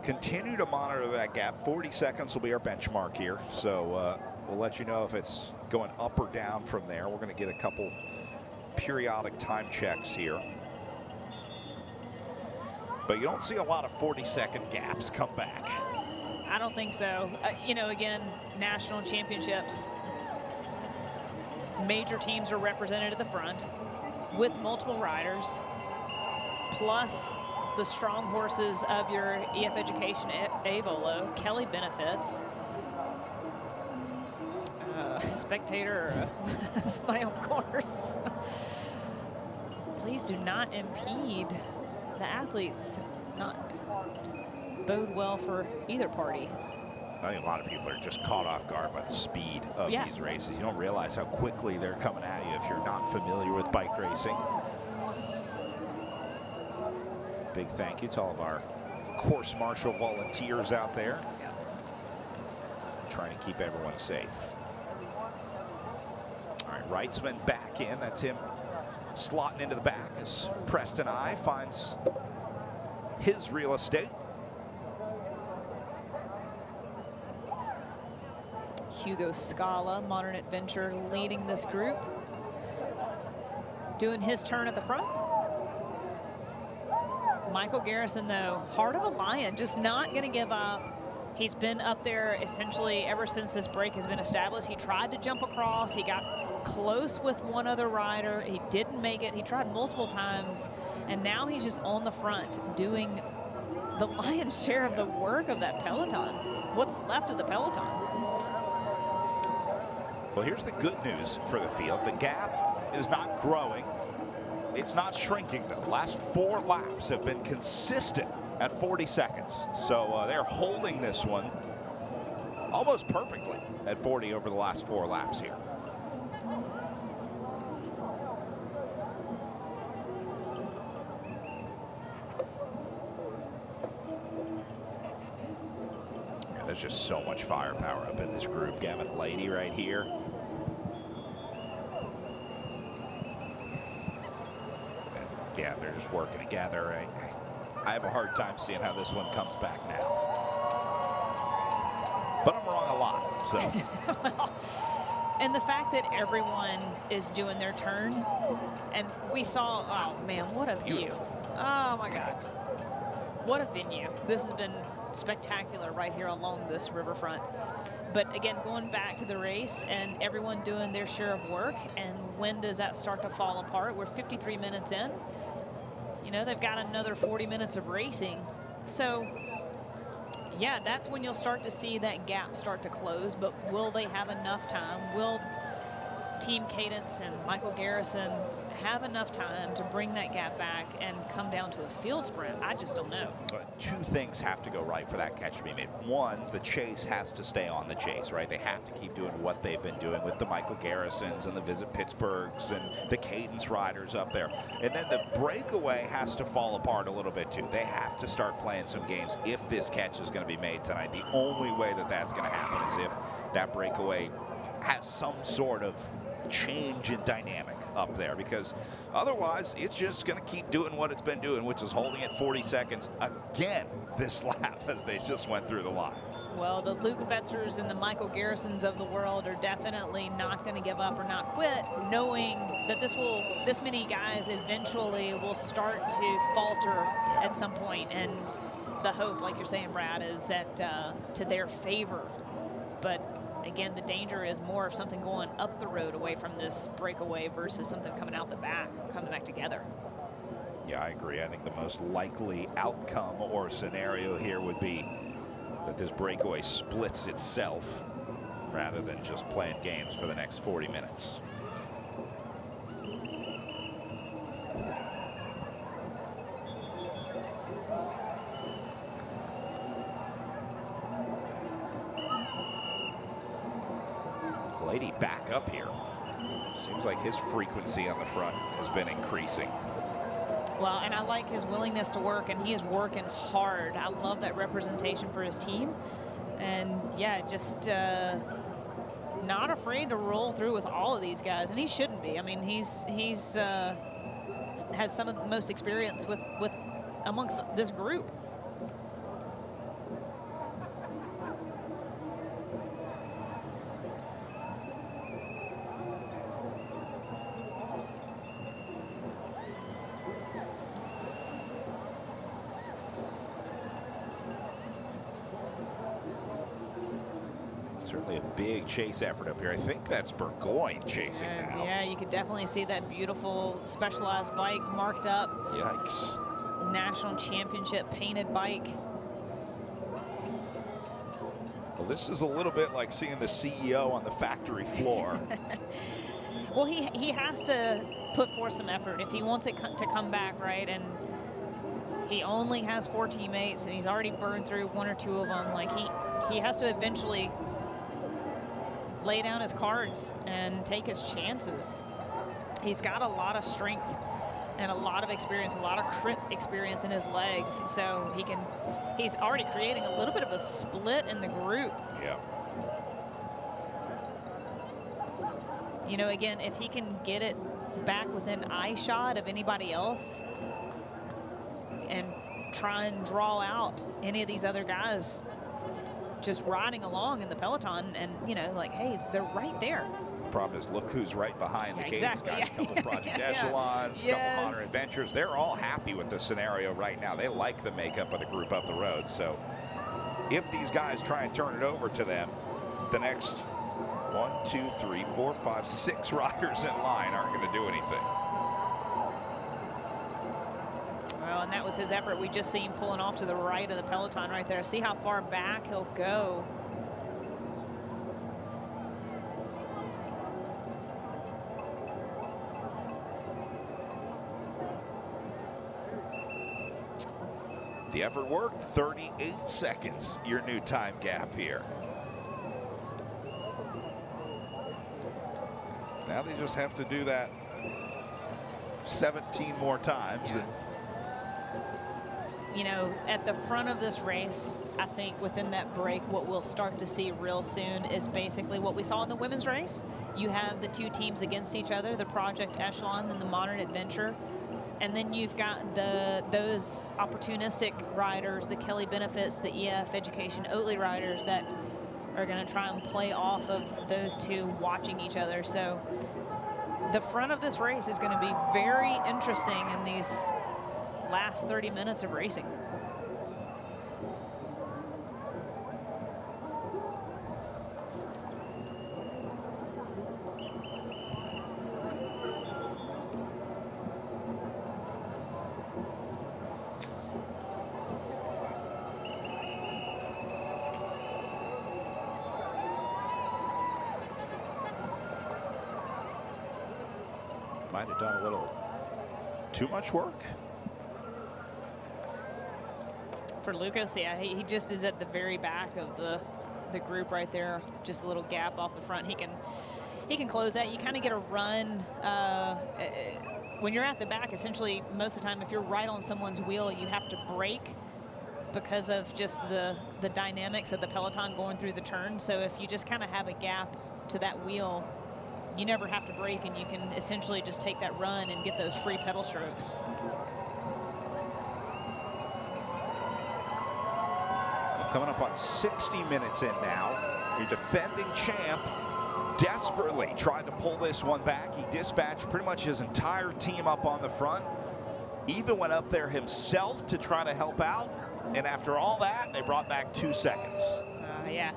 continue to monitor that gap. 40 seconds will be our benchmark here. So we'll let you know if it's going up or down from there. We're going to get a couple periodic time checks here. But you don't see a lot of 40-second gaps come back. I don't think so. You know, again, national championships, major teams are represented at the front with multiple riders, plus the strong horses of your EF Education Avolo. Kelly benefits. Spectator, somebody on course. Please do not impede the athletes. Not bode well for either party. I think a lot of people are just caught off guard by the speed of these races. You don't realize how quickly they're coming at you if you're not familiar with bike racing. Big thank you to all of our course marshal volunteers out there. Trying to keep everyone safe. All right, Wrightsman back in. That's him slotting into the back as Preston I finds his real estate. Hugo Scala, Modern Adventure, leading this group. Doing his turn at the front. Michael Garrison, though, heart of a lion, just not going to give up. He's been up there essentially ever since this break has been established. He tried to jump across. He got close with one other rider. He didn't make it. He tried multiple times. And now he's just on the front doing the lion's share of the work of that peloton. What's left of the peloton? Well, here's the good news for the field. The gap is not growing. It's not shrinking, though. Last 4 laps have been consistent at 40 seconds. So they're holding this one almost perfectly at 40 over the last 4 laps here. Yeah, there's just so much firepower up in this group. Gavin Lady right here. Yeah, they're just working together. I have a hard time seeing how this one comes back now. But I'm wrong a lot, so. Well, and the fact that everyone is doing their turn, and we saw, oh man, what a view. Oh my God. What a venue. This has been spectacular right here along this riverfront. But again, going back to the race and everyone doing their share of work, and when does that start to fall apart? We're 53 minutes in. You know, they've got another 40 minutes of racing. So, yeah, that's when you'll start to see that gap start to close. But will they have enough time? Will Team Cadence and Michael Garrison have enough time to bring that gap back and come down to a field sprint? I just don't know. Two things have to go right for that catch to be made. One, the chase has to stay on the chase, right? They have to keep doing what they've been doing with the Michael Garrisons and the Visit Pittsburghs and the Cadence riders up there. And then the breakaway has to fall apart a little bit too. They have to start playing some games if this catch is going to be made tonight. The only way that that's going to happen is if that breakaway has some sort of change in dynamic up there, because otherwise it's just going to keep doing what it's been doing, which is holding at 40 seconds again this lap as they just went through the line. Well, the Luke Fetzers and the Michael Garrisons of the world are definitely not going to give up or not quit, knowing that this many guys eventually will start to falter at some point. And the hope, like you're saying, Brad, is that to their favor. But again, the danger is more of something going up the road away from this breakaway versus something coming out the back, coming back together. Yeah, I agree. I think the most likely outcome or scenario here would be that this breakaway splits itself rather than just playing games for the next 40 minutes. Lady back up here. Seems like his frequency on the front has been increasing. Well, and I like his willingness to work, and he is working hard. I love that representation for his team. And yeah, just not afraid to roll through with all of these guys, and he shouldn't be. I mean, he's has some of the most experience with amongst this group. Certainly a big chase effort up here. I think that's Burgoyne chasing Yes, now. yeah, you could definitely see that beautiful Specialized bike marked up. Yikes. National championship painted bike. Well, this is a little bit like seeing the CEO on the factory floor. Well, he has to put forth some effort if he wants it to come back, right? And he only has 4 teammates, and he's already burned through 1 or 2 of them. Like, he has to eventually lay down his cards and take his chances. He's got a lot of strength and a lot of experience, a lot of crit experience in his legs, so he's already creating a little bit of a split in the group. Yeah. You know, again, if he can get it back within eye shot of anybody else and try and draw out any of these other guys just riding along in the peloton, and, you know, like, hey, they're right there. Problem is, look who's right behind the Cadence Exactly, guys. yeah. A couple Project Yeah. Echelons, Yes. couple Modern Adventures. They're all happy with the scenario right now. They like the makeup of the group up the road. So if these guys try and turn it over to them, the next 1, 2, 3, 4, 5, 6 riders in line aren't going to do anything. Well, and that was his effort. We just see him pulling off to the right of the peloton right there. See how far back he'll go. The effort worked. 38 seconds, your new time gap here. Now they just have to do that 17 more times. Yeah. You know, at the front of this race, I think within that break, what we'll start to see real soon is basically what we saw in the women's race. You have the 2 teams against each other, the Project Echelon and the Modern Adventure. And then you've got those opportunistic riders, the Kelly Benefits, the EF Education Oatly riders that are going to try and play off of those 2 watching each other. So the front of this race is going to be very interesting in these last 30 minutes of racing. Might have done a little too much work. For Lucas, yeah, he just is at the very back of the group right there. Just a little gap off the front. He can close that. You kind of get a run when you're at the back. Essentially, most of the time, if you're right on someone's wheel, you have to brake because of just the dynamics of the peloton going through the turn. So if you just kind of have a gap to that wheel, you never have to brake, and you can essentially just take that run and get those free pedal strokes. Coming up on 60 minutes in now. Your defending champ desperately tried to pull this one back. He dispatched pretty much his entire team up on the front. Even went up there himself to try to help out. And after all that, they brought back 2 seconds. Yeah.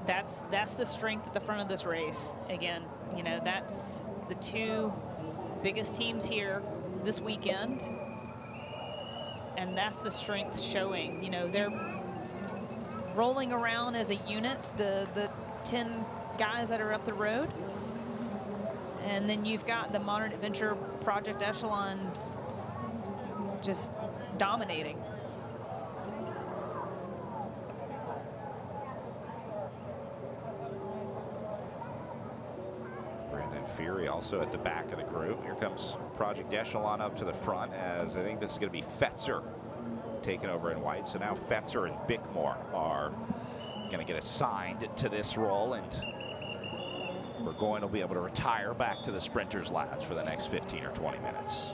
That's the strength at the front of this race. Again, you know, that's the 2 biggest teams here this weekend. And that's the strength showing. You know, they're rolling around as a unit, the 10 guys that are up the road. And then you've got the Modern Adventure Project Echelon just dominating. Fury also at the back of the group. Here comes Project Echelon up to the front, as I think this is going to be Fetzer taking over in white. So now Fetzer and Bickmore are going to get assigned to this role, and Burgoyne will be able to retire back to the Sprinters Lounge for the next 15 or 20 minutes.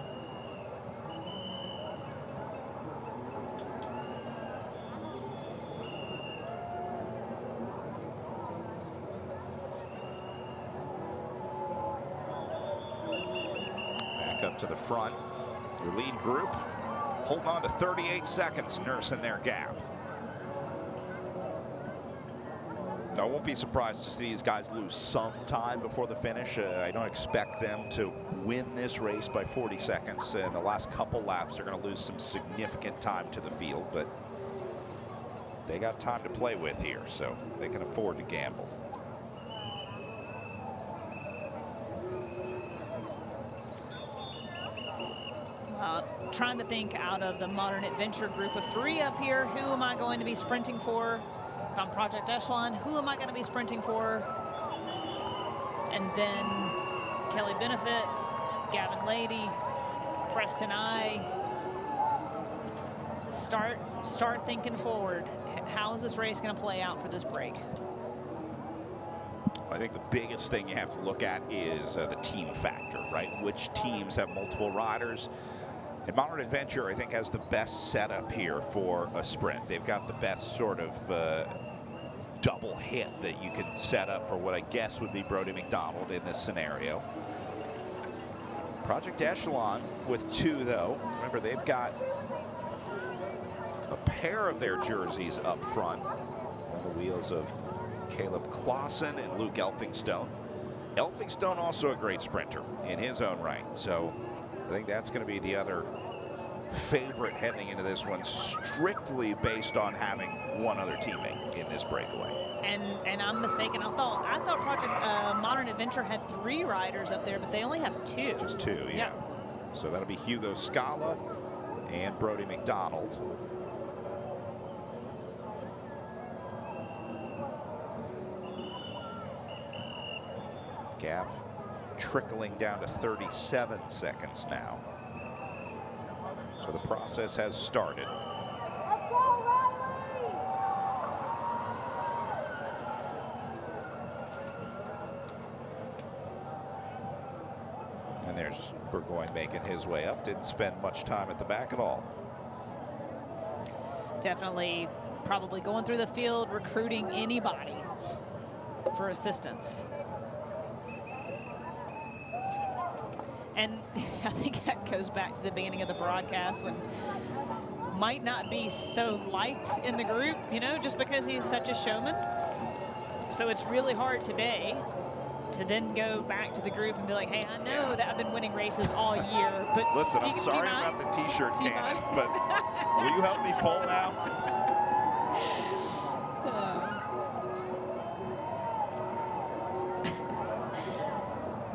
back up to the front. Your lead group holding on to 38 seconds, nursing their gap. I won't be surprised to see these guys lose some time before the finish. I don't expect them to win this race by 40 seconds. In the last couple laps, they're going to lose some significant time to the field, but they got time to play with here, so they can afford to gamble. Trying to think out of the Modern Adventure group of 3 up here, who am I going to be sprinting for? On Project Echelon, who am I going to be sprinting for? And then Kelly Benefits, Gavin Lady, Preston I. Start thinking forward. How is this race going to play out for this break? I think the biggest thing you have to look at is the team factor, right? Which teams have multiple riders? And Modern Adventure, I think, has the best setup here for a sprint. They've got the best sort of double hit that you can set up for what I guess would be Brody McDonald in this scenario. Project Echelon with 2, though. Remember, they've got a pair of their jerseys up front on the wheels of Caleb Clausen and Luke Elphinstone. Elphinstone also a great sprinter in his own right, so I think that's going to be the other favorite heading into this one, strictly based on having one other teammate in this breakaway. And I'm mistaken. I thought Project Modern Adventure had 3 riders up there, but they only have 2. Just 2, yeah. So that'll be Hugo Scala and Brody McDonald. Gap trickling down to 37 seconds now. So the process has started. And there's Burgoyne making his way up. Didn't spend much time at the back at all. Definitely probably going through the field, recruiting anybody for assistance. And I think that goes back to the beginning of the broadcast when might not be so liked in the group, you know, just because he's such a showman. So it's really hard today to then go back to the group and be like, hey, I know that I've been winning races all year, but listen, I'm sorry about the t-shirt cannon, but will you help me pull now?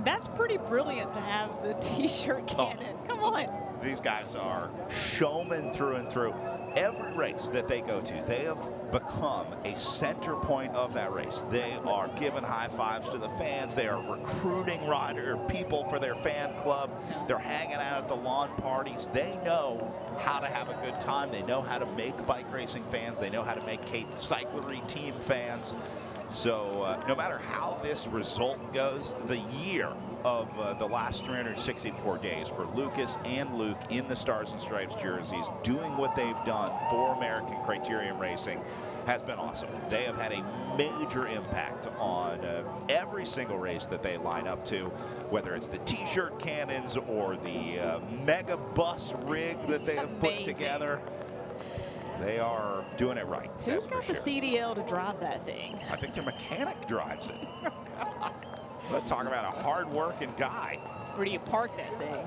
That's pretty brilliant to have the t-shirt cannon. Come on. These guys are showmen through and through. Every race that they go to, they have become a center point of that race. They are giving high fives to the fans. They are recruiting people for their fan club. They're hanging out at the lawn parties. They know how to have a good time. They know how to make bike racing fans. They know how to make Kate Cyclery team fans. So no matter how this result goes, the year of the last 364 days for Lucas and Luke in the Stars and Stripes jerseys, doing what they've done for American Criterium Racing, has been awesome. They have had a major impact on every single race that they line up to, whether it's the t-shirt cannons or the mega bus rig that they have put together. They are doing it right. Who's got the CDL to drive that thing? I think their mechanic drives it. Let's talk about a hard-working guy. Where do you park that thing?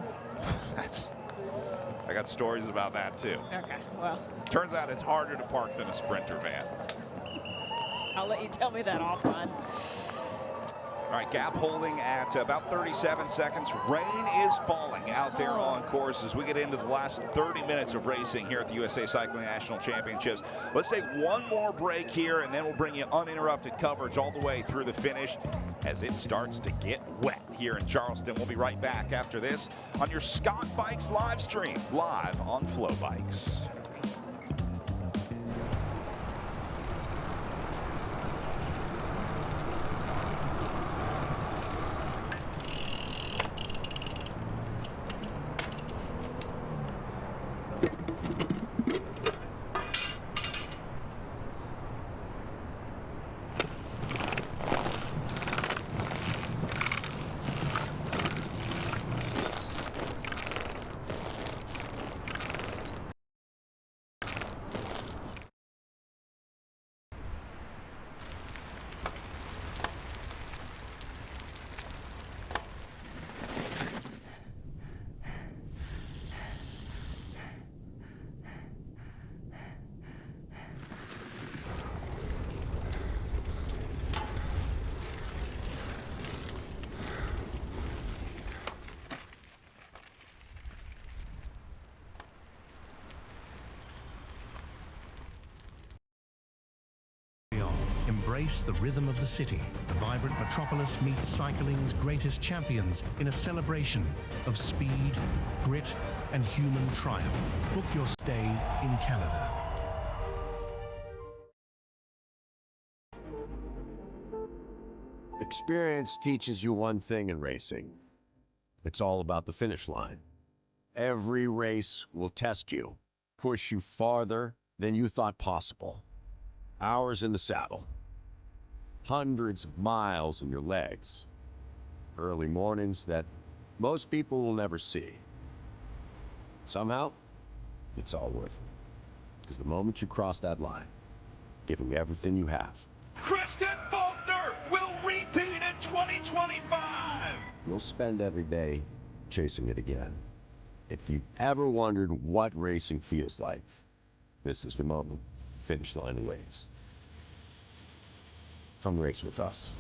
I got stories about that too. Okay, well. Turns out it's harder to park than a Sprinter van. I'll let you tell me that offline. All right, gap holding at about 37 seconds. Rain is falling out there on course as we get into the last 30 minutes of racing here at the USA Cycling National Championships. Let's take one more break here, and then we'll bring you uninterrupted coverage all the way through the finish as it starts to get wet here in Charleston. We'll be right back after this on your Scott Bikes live stream, live on FloBikes. embrace the rhythm of the city. The vibrant metropolis meets cycling's greatest champions in a celebration of speed, grit, and human triumph. Book your stay in Canada. Experience teaches you one thing in racing. It's all about the finish line. Every race will test you, push you farther than you thought possible. Hours in the saddle, hundreds of miles in your legs, early mornings that most people will never see. Somehow, it's all worth it. Because the moment you cross that line, giving everything you have, Kristen Faulkner will repeat in 2025. you'll spend every day chasing it again. If you've ever wondered what racing feels like, this is the moment. Finish line awaits. Come race with us.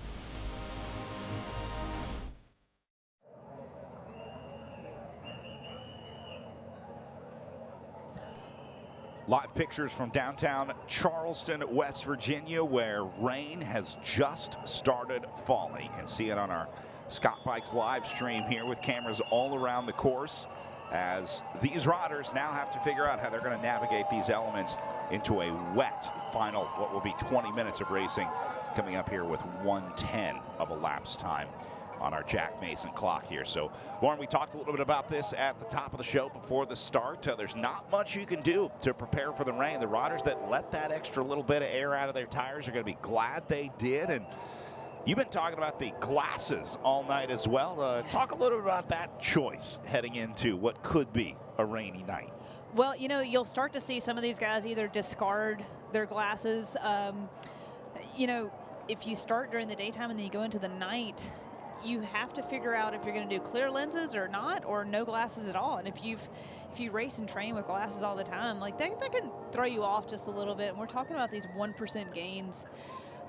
Live pictures from downtown Charleston, West Virginia, where rain has just started falling. You can see it on our Scott Bikes live stream here with cameras all around the course, as these riders now have to figure out how they're going to navigate these elements into a wet final, what will be 20 minutes of racing, coming up here with 1:10 of elapsed time on our Jack Mason clock here. So, Lauren, we talked a little bit about this at the top of the show before the start. There's not much you can do to prepare for the rain. The riders that let that extra little bit of air out of their tires are going to be glad they did. And you've been talking about the glasses all night as well. Talk a little bit about that choice heading into what could be a rainy night. Well, you know, you'll start to see some of these guys either discard their glasses. You know, if you start during the daytime and then you go into the night, you have to figure out if you're going to do clear lenses or not, or no glasses at all. And if you race and train with glasses all the time, like that can throw you off just a little bit. And we're talking about these 1% gains.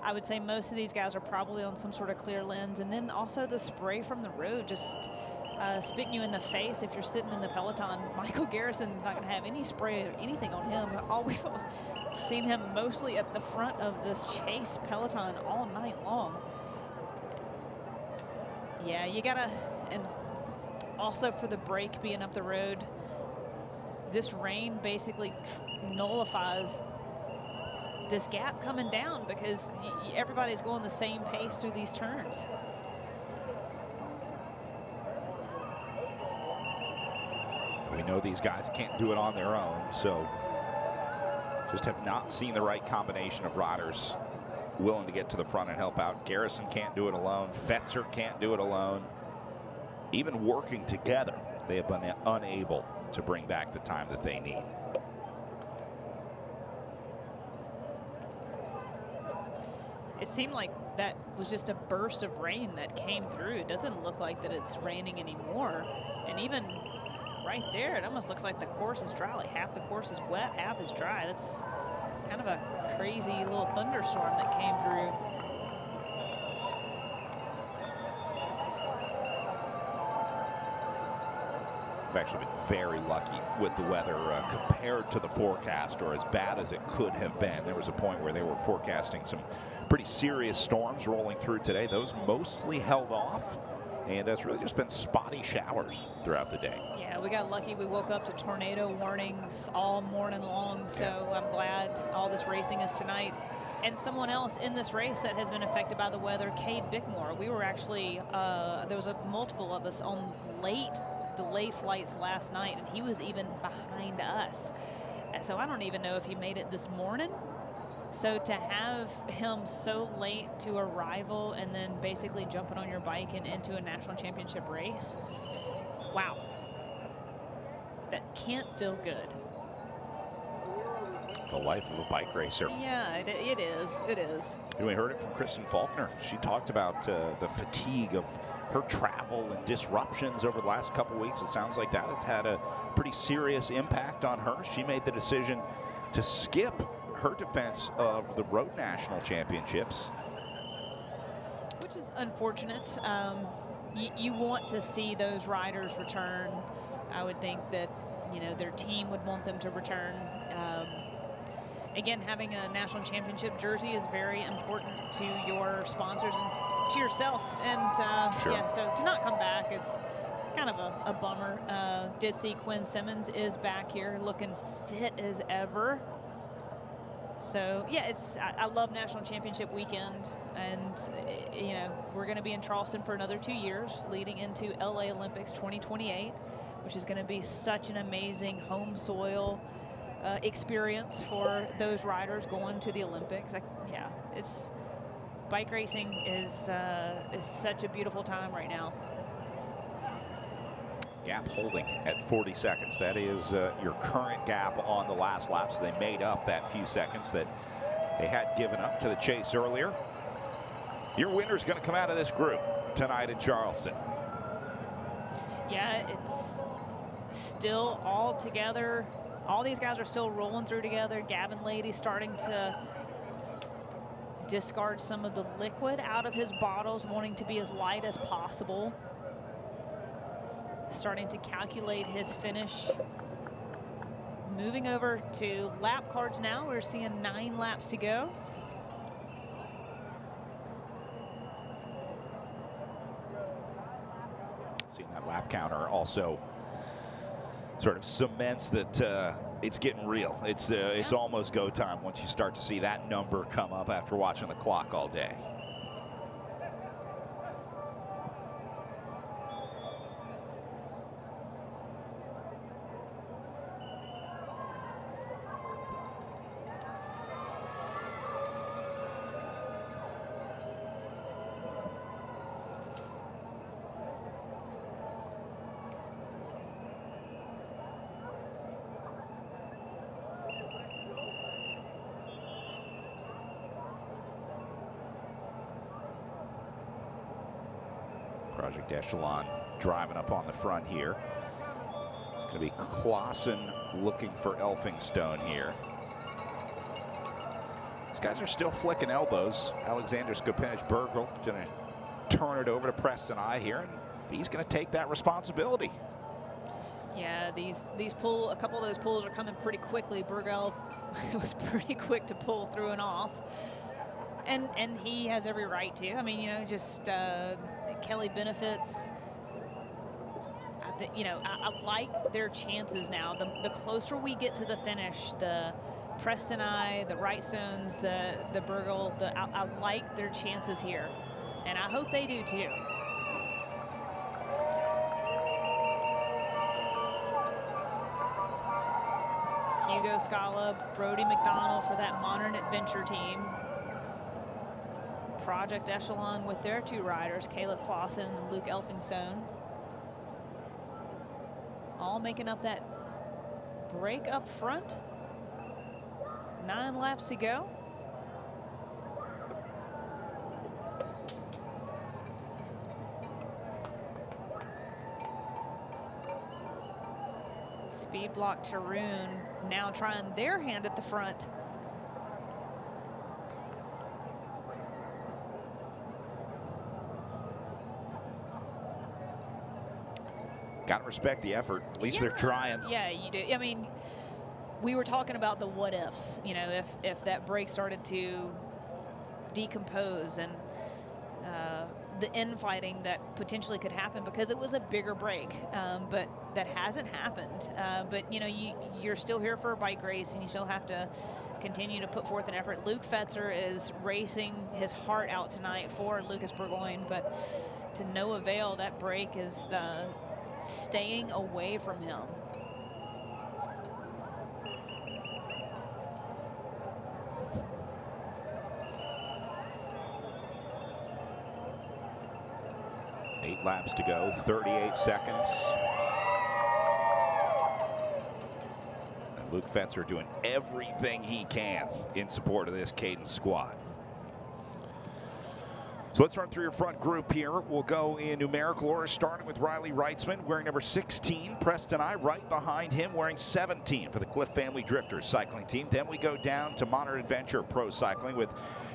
I would say most of these guys are probably on some sort of clear lens. And then also the spray from the road just spitting you in the face if you're sitting in the peloton. Michael Garrison's not going to have any spray or anything on him. All we've seen him mostly at the front of this chase peloton all night long. Yeah, you gotta, and also for the break being up the road, this rain basically nullifies this gap coming down because everybody's going the same pace through these turns. We know these guys can't do it on their own, so just have not seen the right combination of riders willing to get to the front and help out. Garrison can't do it alone. Fetzer can't do it alone. Even working together, they have been unable to bring back the time that they need. It seemed like that was just a burst of rain that came through. It doesn't look like that it's raining anymore. And even right there, it almost looks like the course is dry. Like half the course is wet, half is dry. That's kind of a crazy little thunderstorm that came through. We've actually been very lucky with the weather compared to the forecast, or as bad as it could have been. There was a point where they were forecasting some pretty serious storms rolling through today. Those mostly held off, and it's really just been spotty showers throughout the day. Yeah, we got lucky. We woke up to tornado warnings all morning long, so I'm glad all this racing is tonight. And someone else in this race that has been affected by the weather, Cade Bickmore. We were actually, there was multiple of us on late delay flights last night, and he was even behind us. So I don't even know if he made it this morning. So to have him so late to arrival and then basically jumping on your bike and into a national championship race, wow. That can't feel good. The life of a bike racer. Yeah, it is. It is. We heard it from Kristen Faulkner. She talked about the fatigue of her travel and disruptions over the last couple weeks. It sounds like that had a pretty serious impact on her. She made the decision to skip her defense of the Road National Championships. Which is unfortunate. You want to see those riders return. I would think that, you know, their team would want them to return. again, having a national championship jersey is very important to your sponsors and to yourself. And Sure. yeah, so to not come back is kind of a bummer. Did see Quinn Simmons is back here looking fit as ever. So yeah, I love national championship weekend, and you know, we're going to be in Charleston for another 2 years, leading into LA Olympics 2028, which is going to be such an amazing home soil experience for those riders going to the Olympics. Yeah, it's bike racing is such a beautiful time right now. Gap holding at 40 seconds. That is your current gap on the last lap. So they made up that few seconds that they had given up to the chase earlier. Your winner's going to come out of this group tonight in Charleston. Yeah, it's still all together. All these guys are still rolling through together. Gavin Lady starting to discard some of the liquid out of his bottles, wanting to be as light as possible. Starting to calculate his finish. Moving over to lap cards now. We're seeing 9 laps to go. Seeing that lap counter also sort of cements that it's getting real. It's almost go time once you start to see that number come up after watching the clock all day. Project Echelon driving up on the front here. It's going to be Clausen looking for Elphinstone here. These guys are still flicking elbows. Alexander Skopenic-Bergel going to turn it over to Preston I here, and he's going to take that responsibility. Yeah, a couple of those pulls are coming pretty quickly. Bergel was pretty quick to pull through and off. And he has every right to. I mean, you know, just Kelly Benefits. I like their chances now. The closer we get to the finish, the Preston I, the Wrightstones, the Bergel, I like their chances here, and I hope they do too. Hugo Scala, Brody McDonald for that Modern Adventure team. Project Echelon with their 2 riders, Caleb Clausen and Luke Elphinstone. All making up that break up front. 9 laps to go. Speed Block Tarun now trying their hand at the front. Got to respect the effort. At least they're trying. Yeah, you do. I mean, we were talking about the what ifs. You know, if that brake started to decompose and the infighting that potentially could happen, because it was a bigger break, but that hasn't happened. But you know, you're still here for a bike race, and you still have to continue to put forth an effort. Luke Fetzer is racing his heart out tonight for Lucas Burgoyne, but to no avail. That break is staying away from him. Eight laps to go, 38 seconds. And Luke Fetzer doing everything he can in support of this Cadence squad. So let's run through your front group here. We'll go in numerical order, starting with Riley Wrightsman, wearing number 16. Preston I, right behind him, wearing 17 for the Cliff Family Drifters cycling team. Then we go down to Modern Adventure Pro Cycling with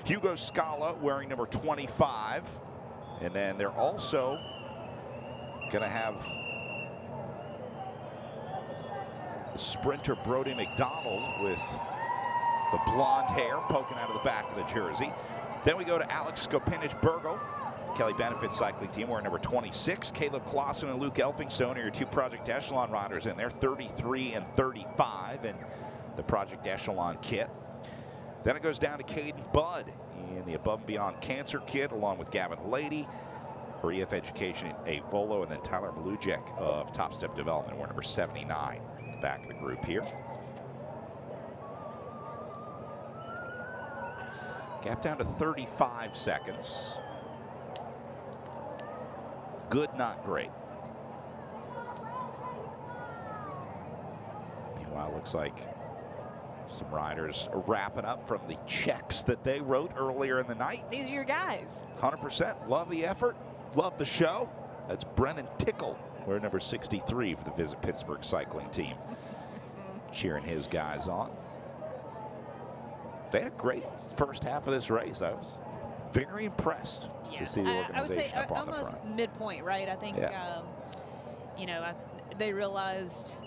Hugo Scala, wearing number 25. And then they're also going to have the sprinter Brody McDonald with The blonde hair poking out of the back of the jersey. Then we go to Alex Skopinich-Burgo, Kelly Benefit Cycling Team, wearing number 26. Caleb Clausen and Luke Elphinstone are your two Project Echelon riders in there, 33 and 35 in the Project Echelon kit. Then it goes down to Caden Budd in the Above and Beyond Cancer kit, along with Gavin Lady for EF Education A Volo, and then Tyler Malujek of Top Step Development, we're number 79 at the back of the group here. Gap down to 35 seconds. Good, not great. Meanwhile, looks like some riders are wrapping up from the checks that they wrote earlier in the night. These are your guys. 100%. Love the effort. Love the show. That's Brennan Tickle. We're number 63 for the Visit Pittsburgh Cycling Team. Cheering his guys on. They had a great first half of this race. I was very impressed to see the organization I would say up on the almost front. midpoint, right? I think, you know, they realized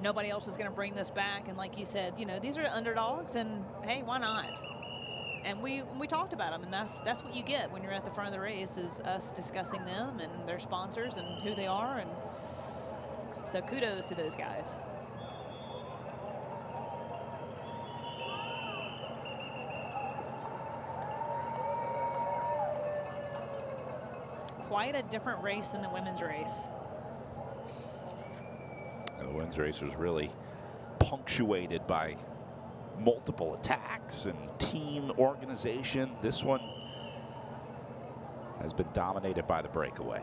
nobody else was going to bring this back. And like you said, you know, these are underdogs, and hey, why not? And we talked about them, and that's what you get when you're at the front of the race, is us discussing them and their sponsors and who they are. And so kudos to those guys. Quite a different race than the women's race. And the women's race was really punctuated by multiple attacks and team organization. This one has been dominated by the breakaway.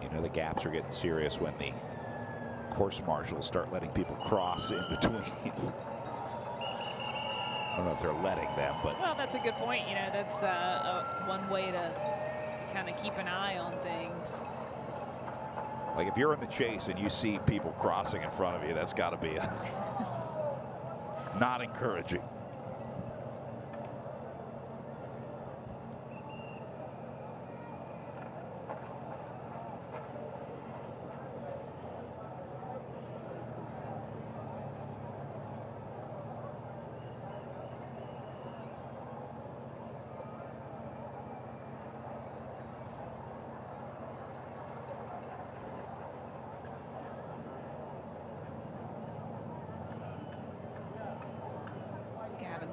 You know, the gaps are getting serious when the course marshals start letting people cross in between. I don't know if they're letting them, but. Well, that's a good point. You know, that's one way to kind of keep an eye on things. Like if you're in the chase and you see people crossing in front of you, that's got to be not encouraging.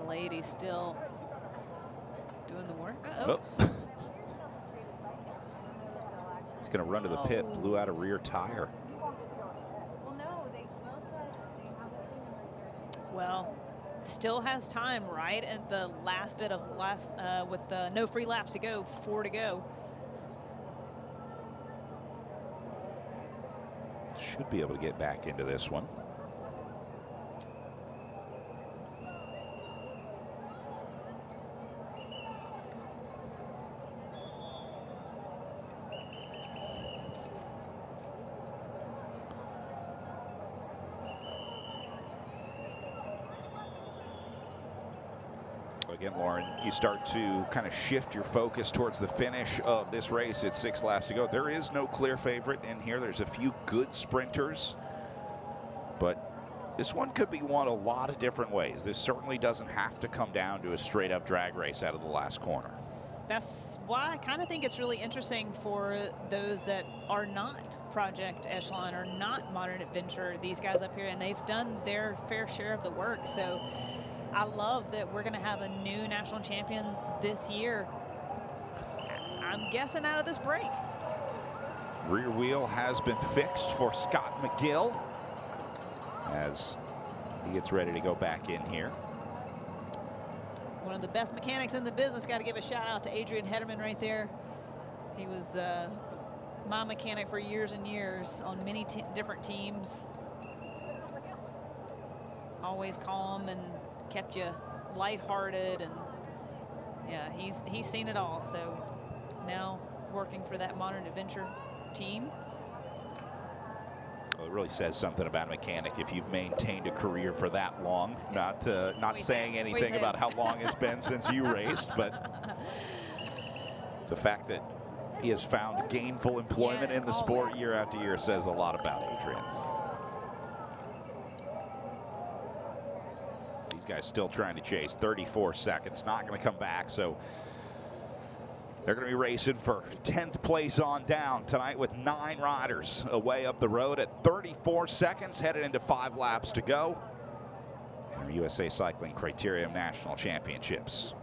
Lady still doing the work. Oh. He's going to run to the pit, blew out a rear tire. Well, still has time, right? At the last bit of with no free laps to go, 4 to go. Should be able to get back into this one. Again, Lauren, you start to kind of shift your focus towards the finish of this race. It's 6 laps to go. There is no clear favorite in here. There's a few good sprinters, but this one could be won a lot of different ways. This certainly doesn't have to come down to a straight up drag race out of the last corner. That's why I kind of think it's really interesting for those that are not Project Echelon or not Modern Adventure, these guys up here, and they've done their fair share of the work. So I love that we're going to have a new national champion this year. I'm guessing out of this break. Rear wheel has been fixed for Scott McGill as he gets ready to go back in here. One of the best mechanics in the business. Got to give a shout out to Adrian Hederman right there. He was my mechanic for years and years on many different teams. Always calm and kept you lighthearted, and yeah, he's seen it all. So now working for that Modern Adventure team. Well, it really says something about a mechanic if you've maintained a career for that long. Not saying anything about how long it's been since you raced, but the fact that he has found gainful employment in the sport year after year says a lot about Adrian. guys still trying to chase. 34 seconds, not going to come back. So they're going to be racing for 10th place on down tonight with 9 riders away up the road at 34 seconds, headed into 5 laps to go in our USA Cycling Criterium National Championships.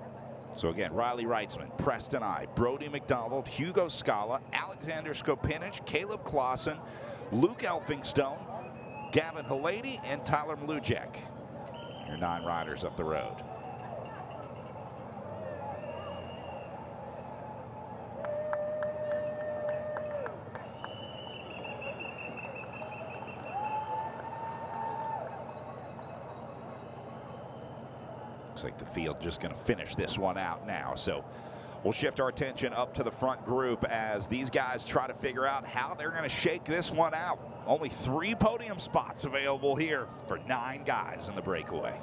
So again, Riley Reitzman, Preston I, Brody McDonald, Hugo Scala, Alexander Skopinich, Caleb Clausen, Luke Elphinstone, Gavin Halady, and Tyler Malujek. Your 9 riders up the road. Looks like the field just going to finish this one out now. So we'll shift our attention up to the front group as these guys try to figure out how they're going to shake this one out. Only 3 podium spots available here for 9 guys in the breakaway.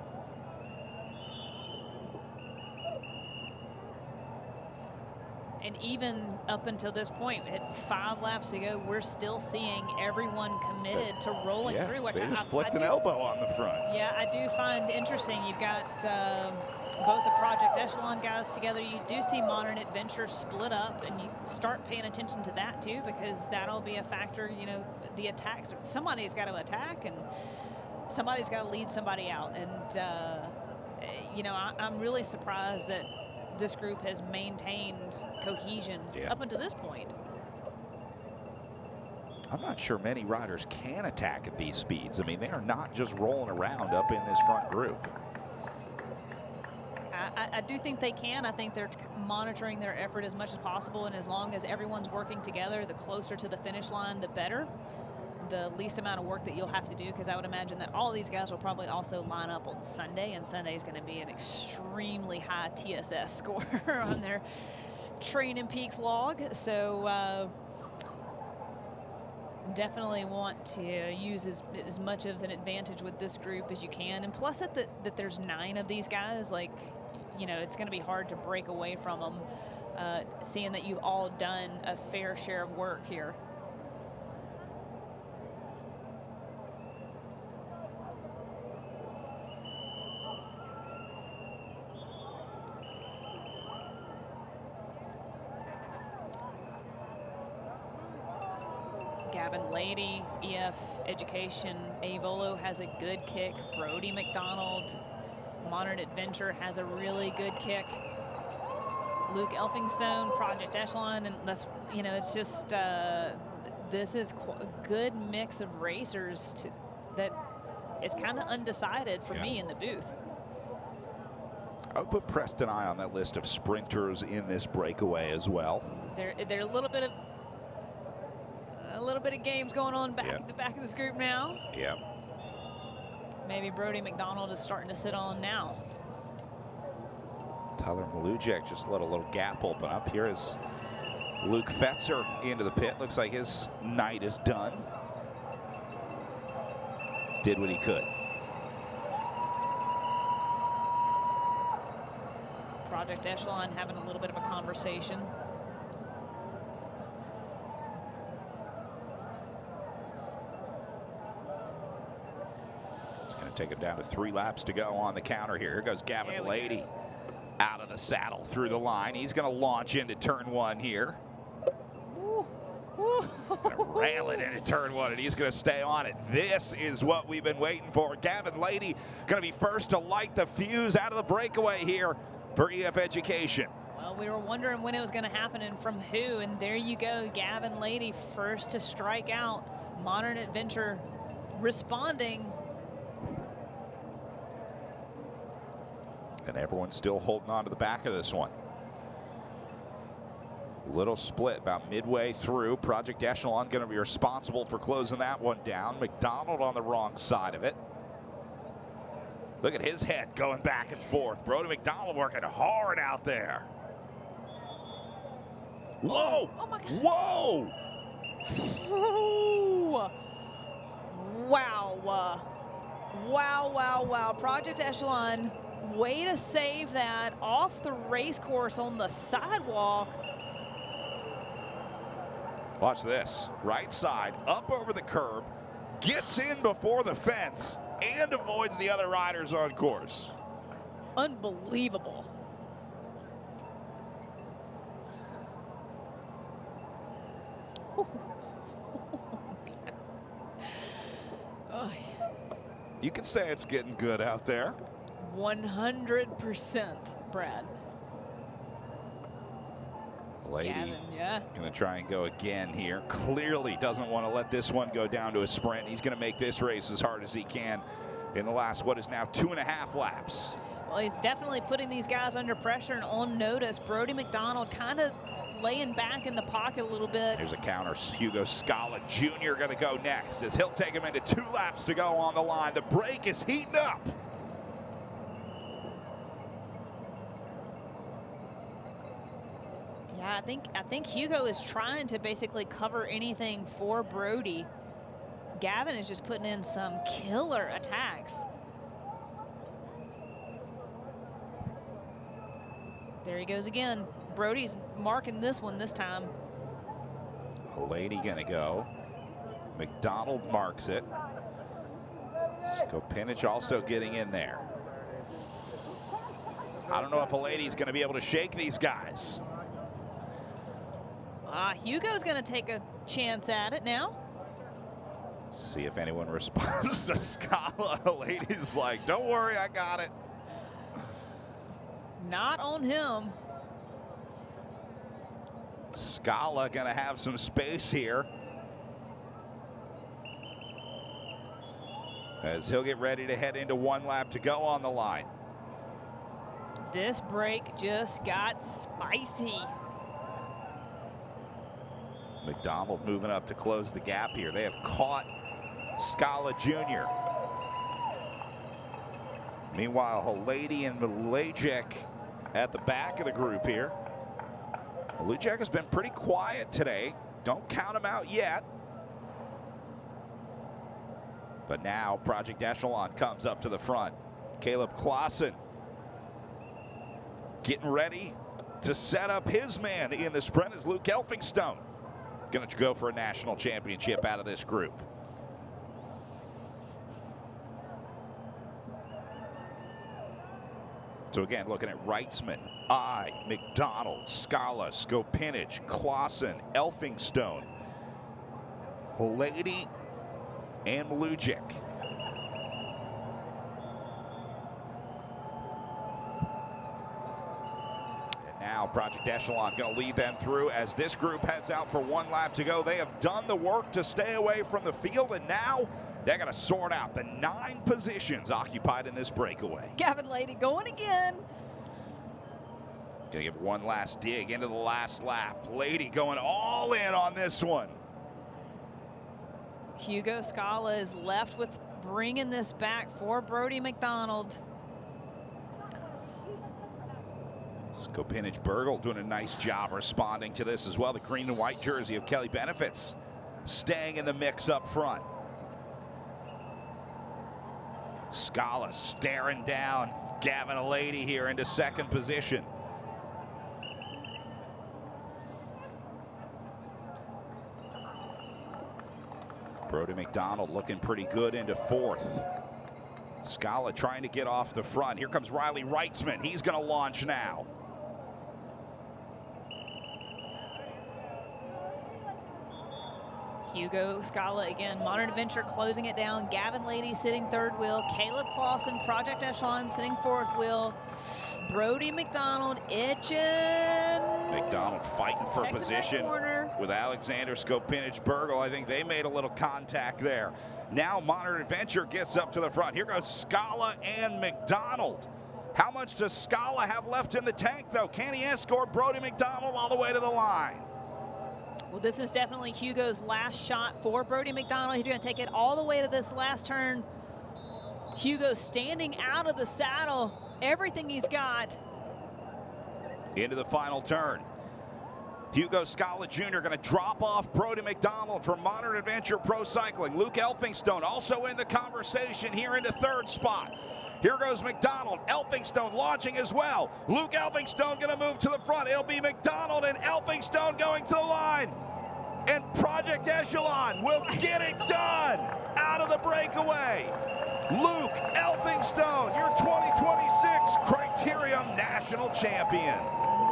And even up until this point, at 5 laps to go, we're still seeing everyone committed to rolling through. Which they just flicked an elbow on the front. Yeah, I do find interesting. You've got both the Project Echelon guys together. You do see Modern Adventure split up, and you start paying attention to that too, because that'll be a factor. You know, the attacks. Somebody's got to attack, and somebody's got to lead somebody out. And you know, I'm really surprised that this group has maintained cohesion up until this point. I'm not sure many riders can attack at these speeds. I mean, they are not just rolling around up in this front group. I do think they can. I think they're monitoring their effort as much as possible, and as long as everyone's working together, the closer to the finish line, the better. The least amount of work that you'll have to do, because I would imagine that all these guys will probably also line up on Sunday, and Sunday is going to be an extremely high TSS score on their Training Peaks log. So definitely want to use as much of an advantage with this group as you can. And plus that there's 9 of these guys, like, you know, it's going to be hard to break away from them, seeing that you've all done a fair share of work here. Gavin Lady, EF Education, Avolo has a good kick. Brody McDonald, Modern Adventure has a really good kick. Luke Elphinstone, Project Echelon, and that's, you know, it's just, this is a good mix of racers that is kind of undecided for me in the booth. I would put Preston I on that list of sprinters in this breakaway as well. They're a little bit of games going on back at the back of this group now. Yeah. Maybe Brody McDonald is starting to sit on now. Tyler Malujek just let a little gap open up. Here is Luke Fetzer into the pit. Looks like his night is done. Did what he could. Project Echelon having a little bit of a conversation. Take it down to 3 laps to go on the counter here. Here goes Gavin Lady out of the saddle through the line. He's going to launch into turn 1 here. Gonna rail it into turn 1, and he's going to stay on it. This is what we've been waiting for. Gavin Lady going to be first to light the fuse out of the breakaway here for EF Education. Well, we were wondering when it was going to happen and from who, and there you go. Gavin Lady first to strike out. Modern Adventure responding. And everyone's still holding on to the back of this one. Little split about midway through. Project Echelon going to be responsible for closing that one down. McDonald on the wrong side of it. Look at his head going back and forth. Brody McDonald working hard out there. Whoa! Oh my God. Whoa! Ooh. Wow. Wow, wow, wow. Project Echelon, way to save that off the race course on the sidewalk. Watch this. Right side, up over the curb, gets in before the fence, and avoids the other riders on course. Unbelievable. Oh, You could say it's getting good out there. 100%, Brad. Lady Gavin, yeah. going to try and go again here. Clearly doesn't want to let this one go down to a sprint. He's going to make this race as hard as he can in the last, what is now 2.5 laps. Well, he's definitely putting these guys under pressure and on notice. Brody McDonald kind of laying back in the pocket a little bit. Here's a counter. Hugo Scala Jr. going to go next as he'll take him into 2 laps to go on the line. The break is heating up. Yeah, I think Hugo is trying to basically cover anything for Brody. Gavin is just putting in some killer attacks. There he goes again. Brody's marking this one this time. Lady gonna go. McDonald marks it. Skopinich also getting in there. I don't know if a lady's gonna be able to shake these guys. Hugo's gonna take a chance at it now. See if anyone responds to Scala. Lady's like, don't worry, I got it. Not on him. Scala gonna have some space here as he'll get ready to head into 1 lap to go on the line. This break just got spicy. McDonald moving up to close the gap here. They have caught Scala Jr. Meanwhile, Halady and Milejek at the back of the group here. Milejek has been pretty quiet today. Don't count him out yet. But now Project Echelon comes up to the front. Caleb Clausen getting ready to set up his man in the sprint as Luke Elphinstone going to go for a national championship out of this group. So again, looking at Wrightsman, McDonald, Scala, Skopinich, Clausen, Elphinstone, Halady, and Milejek. Now Project Echelon going to lead them through as this group heads out for 1 lap to go. They have done the work to stay away from the field, and now they're going to sort out the 9 positions occupied in this breakaway. Gavin Lady going again. Going to give one last dig into the last lap. Lady going all in on this one. Hugo Scala is left with bringing this back for Brody McDonald. Skopinich Burgle doing a nice job responding to this as well. The green and white jersey of Kelly Benefits staying in the mix up front. Scala staring down Gavin Halady here into 2nd position. Brody McDonald looking pretty good into 4th. Scala trying to get off the front. Here comes Riley Wrightsman. He's going to launch now. Hugo Scala again, Modern Adventure closing it down. Gavin Lady sitting 3rd wheel. Caleb Clausen, Project Echelon sitting 4th wheel. Brody McDonald edging. McDonald fighting for position with Alexander Skopinich Burgle. I think they made a little contact there. Now Modern Adventure gets up to the front. Here goes Scala and McDonald. How much does Scala have left in the tank, though? Can he escort Brody McDonald all the way to the line? Well, this is definitely Hugo's last shot for Brody McDonald. He's going to take it all the way to this last turn. Hugo standing out of the saddle, everything he's got. Into the final turn. Hugo Scala Jr. going to drop off Brody McDonald for Modern Adventure Pro Cycling. Luke Elphinstone also in the conversation here into 3rd spot. Here goes McDonald. Elphinstone launching as well. Luke Elphinstone going to move to the front. It'll be McDonald and Elphinstone going to the line. And Project Project Echelon will get it done out of the breakaway. Luke Elphinstone, your 2026 Criterium National Champion.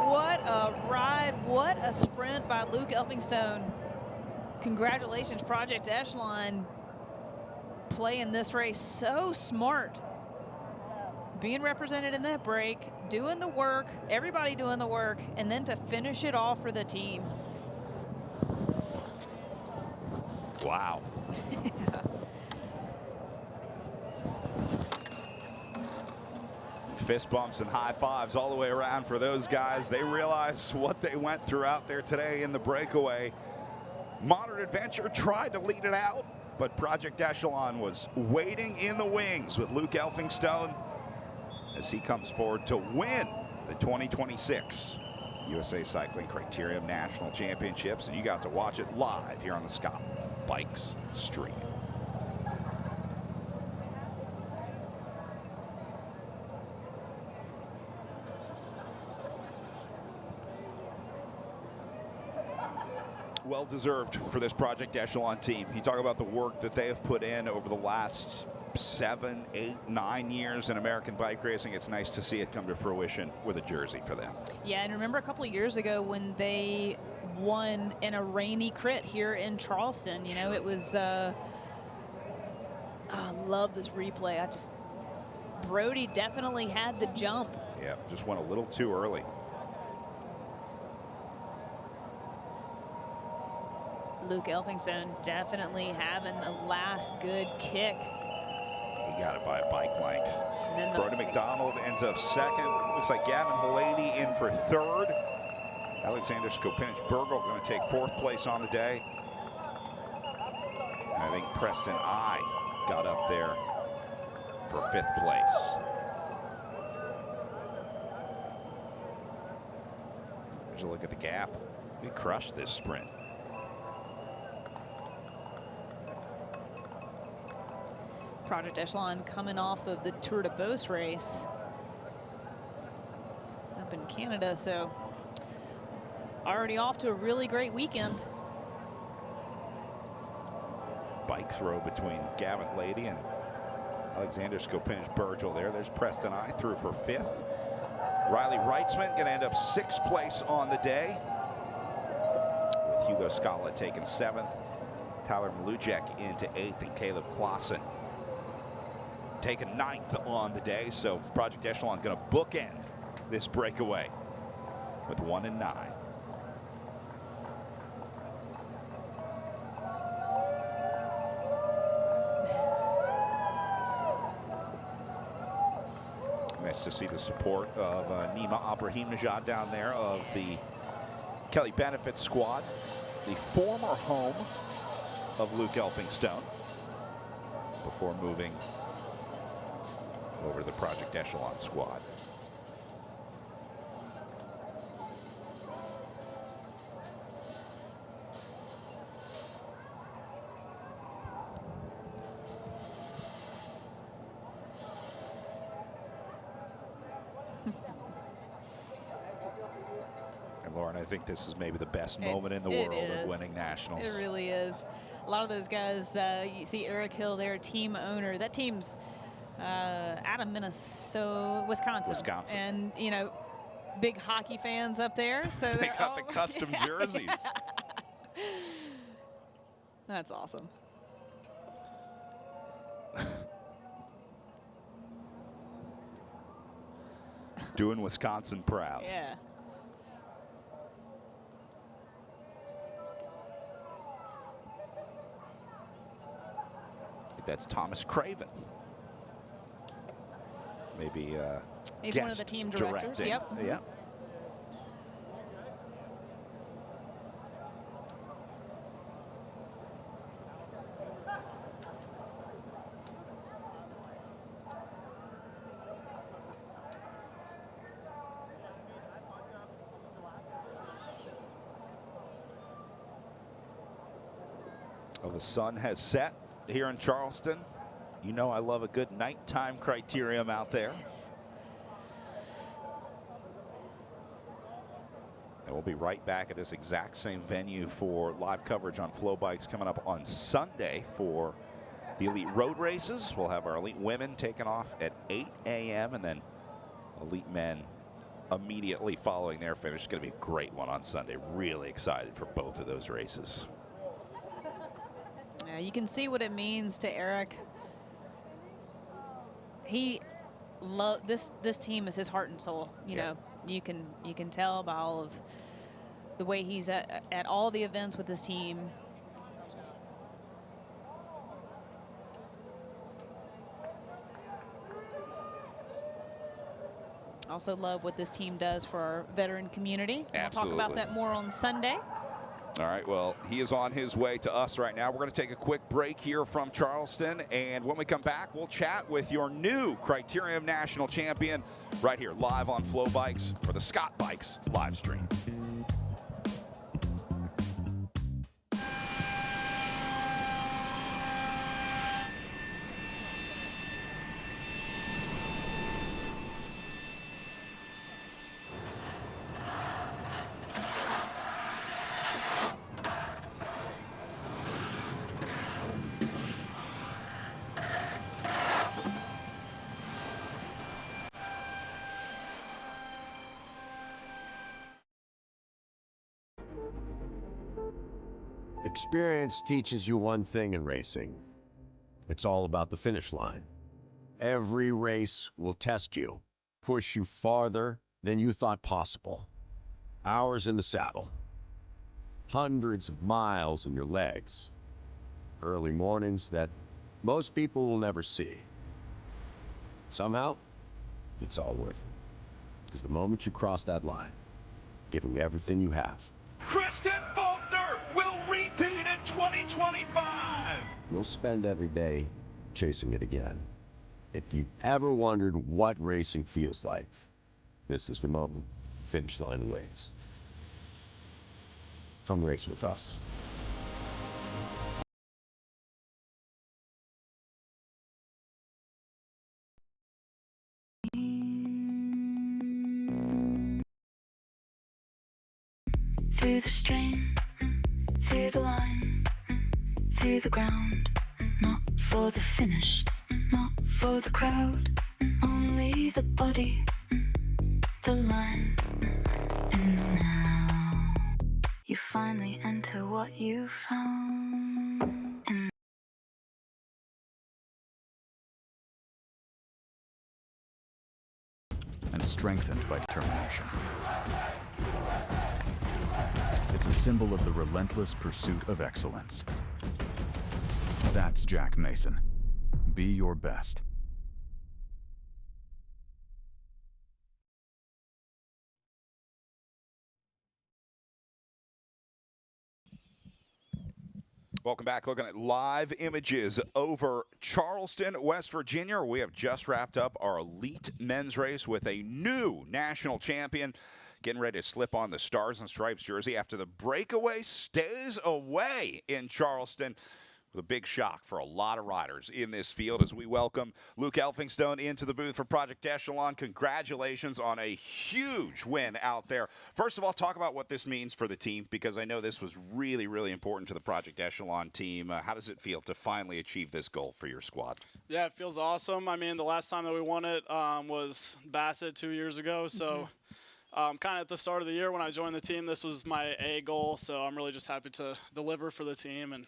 What a ride, what a sprint by Luke Elphinstone. Congratulations, Project Echelon, playing this race so smart. Being represented in that break, doing the work, everybody doing the work, and then to finish it off for the team. Wow. Fist bumps and high fives all the way around for those guys. They realize what they went through out there today in the breakaway. Modern Adventure tried to lead it out, but Project Echelon was waiting in the wings with Luke Elphinstone as he comes forward to win the 2026 USA Cycling Criterium National Championships, and you got to watch it live here on the Scott Bikes stream. Well deserved for this Project Echelon team. You talk about the work that they have put in over the last 7, 8, 9 years in American bike racing. It's nice to see it come to fruition with a jersey for them. Yeah, and remember a couple of years ago when they won in a rainy crit here in Charleston. You know, it was, I love this replay. Brody definitely had the jump. Yeah, just went a little too early. Luke Elphinstone definitely having the last good kick. He got it by a bike length. Brody McDonald ends up second. Looks like Gavin Halady in for third. Alexander Skopinich-Burgel going to take fourth place on the day. And I think Preston I got up there for fifth place. Here's a look at the gap. We crushed this sprint. Project Echelon coming off of the Tour de Beauce race up in Canada, so already off to a really great weekend. Bike throw between Gavin Lady and Alexander Skopinich-Burgel there. There's Preston I through for fifth. Riley Reitzman going to end up sixth place on the day, with Hugo Scala taking seventh, Tyler Malujek into eighth, and Caleb Clausen taking ninth on the day. So Project Echelon going to bookend this breakaway with 1 and 9. Nice to see the support of Nima Abrahimnejad down there of the Kelly Benefits squad, the former home of Luke Elphinstone, before moving over to the Project Echelon squad. And Lauren, I think this is maybe the best moment in the world of winning nationals. It really is. A lot of those guys, you see Eric Hill, their team owner. That team's out of Minnesota, Wisconsin. And, you know, big hockey fans up there. So they got the custom jerseys. That's awesome. Doing Wisconsin proud. Yeah. I think that's Thomas Craven. Maybe he's one of the team directors. Directing. Yep. Yep. Well, the sun has set here in Charleston. You know I love a good nighttime Criterium out there. And we'll be right back at this exact same venue for live coverage on FloBikes coming up on Sunday for the elite road races. We'll have our elite women taking off at 8 a.m. and then elite men immediately following their finish. It's going to be a great one on Sunday. Really excited for both of those races. Yeah, you can see what it means to Eric. He this team is his heart and soul. You know, you can tell by all of the way he's at all the events with his team. Also love what this team does for our veteran community. Absolutely. We'll talk about that more on Sunday. All right, well, he is on his way to us right now. We're going to take a quick break here from Charleston, and when we come back, we'll chat with your new Criterium National Champion right here live on FloBikes for the Scott Bikes live stream. Experience teaches you one thing in racing. It's all about the finish line. Every race will test you, push you farther than you thought possible. Hours in the saddle, hundreds of miles in your legs, early mornings that most people will never see. Somehow, it's all worth it. Because the moment you cross that line, giving everything you have, Kristen Faulkner will repeat in 2025. you'll spend every day chasing it again. If you've ever wondered what racing feels like, this is the moment. Finish line awaits. Come race with us. Through the strain, through the line, through the ground. Not for the finish, not for the crowd. Only the body, the line. And now you finally enter what you found. And strengthened by determination. It's a symbol of the relentless pursuit of excellence. That's Jack Mason. Be your best. Welcome back. Looking at live images over Charleston, West Virginia. We have just wrapped up our elite men's race with a new national champion getting ready to slip on the Stars and Stripes jersey after the breakaway stays away in Charleston. With a big shock for a lot of riders in this field as we welcome Luke Elphinstone into the booth for Project Echelon. Congratulations on a huge win out there. First of all, talk about what this means for the team, because I know this was really, really important to the Project Echelon team. How does it feel to finally achieve this goal for your squad? Yeah, it feels awesome. I mean, the last time that we won it was Bassett 2 years ago, so kind of at the start of the year when I joined the team, this was my A goal, so I'm really just happy to deliver for the team, and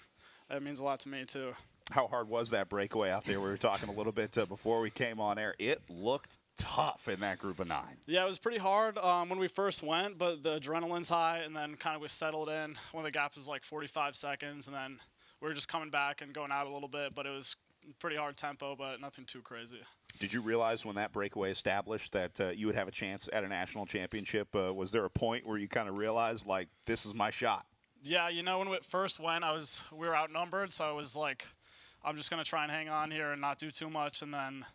that means a lot to me, too. How hard was that breakaway out there? We were talking a little bit before we came on air. It looked tough in that group of 9. Yeah, it was pretty hard when we first went, but the adrenaline's high, and then kind of we settled in when the gap was like 45 seconds, and then we were just coming back and going out a little bit, but it was pretty hard tempo, but nothing too crazy. Did you realize when that breakaway established that you would have a chance at a national championship? Was there a point where you kind of realized, like, this is my shot? Yeah, you know, when we first went, we were outnumbered, so I was like, I'm just going to try and hang on here and not do too much. And then,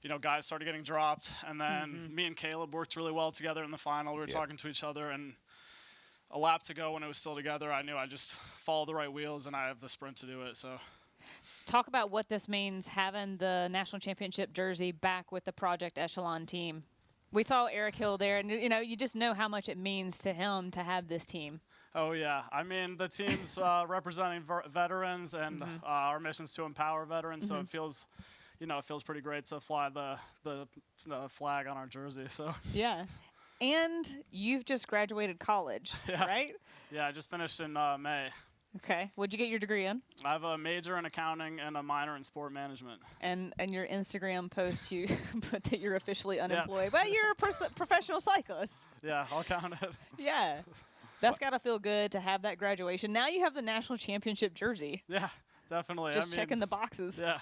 you know, guys started getting dropped. And then me and Caleb worked really well together in the final. We were talking to each other. And a lap to go when it was still together, I knew I just followed the right wheels, and I have the sprint to do it. So, Talk about what this means, having the national championship jersey back with the Project Echelon team. We saw Eric Hill there, and you just know how much it means to him to have this team. Oh yeah, I mean the team's representing veterans, and our mission's to empower veterans. So it feels, it feels pretty great to fly the flag on our jersey. So yeah, and you've just graduated college, right? Yeah, I just finished in May. Okay, what'd you get your degree in? I have a major in accounting and a minor in sport management. And your Instagram post, you put that you're officially unemployed, but you're a professional cyclist. Yeah, I'll count it. Yeah. That's got to feel good to have that graduation. Now you have the national championship jersey. Yeah, definitely. Just checking the boxes. Yeah,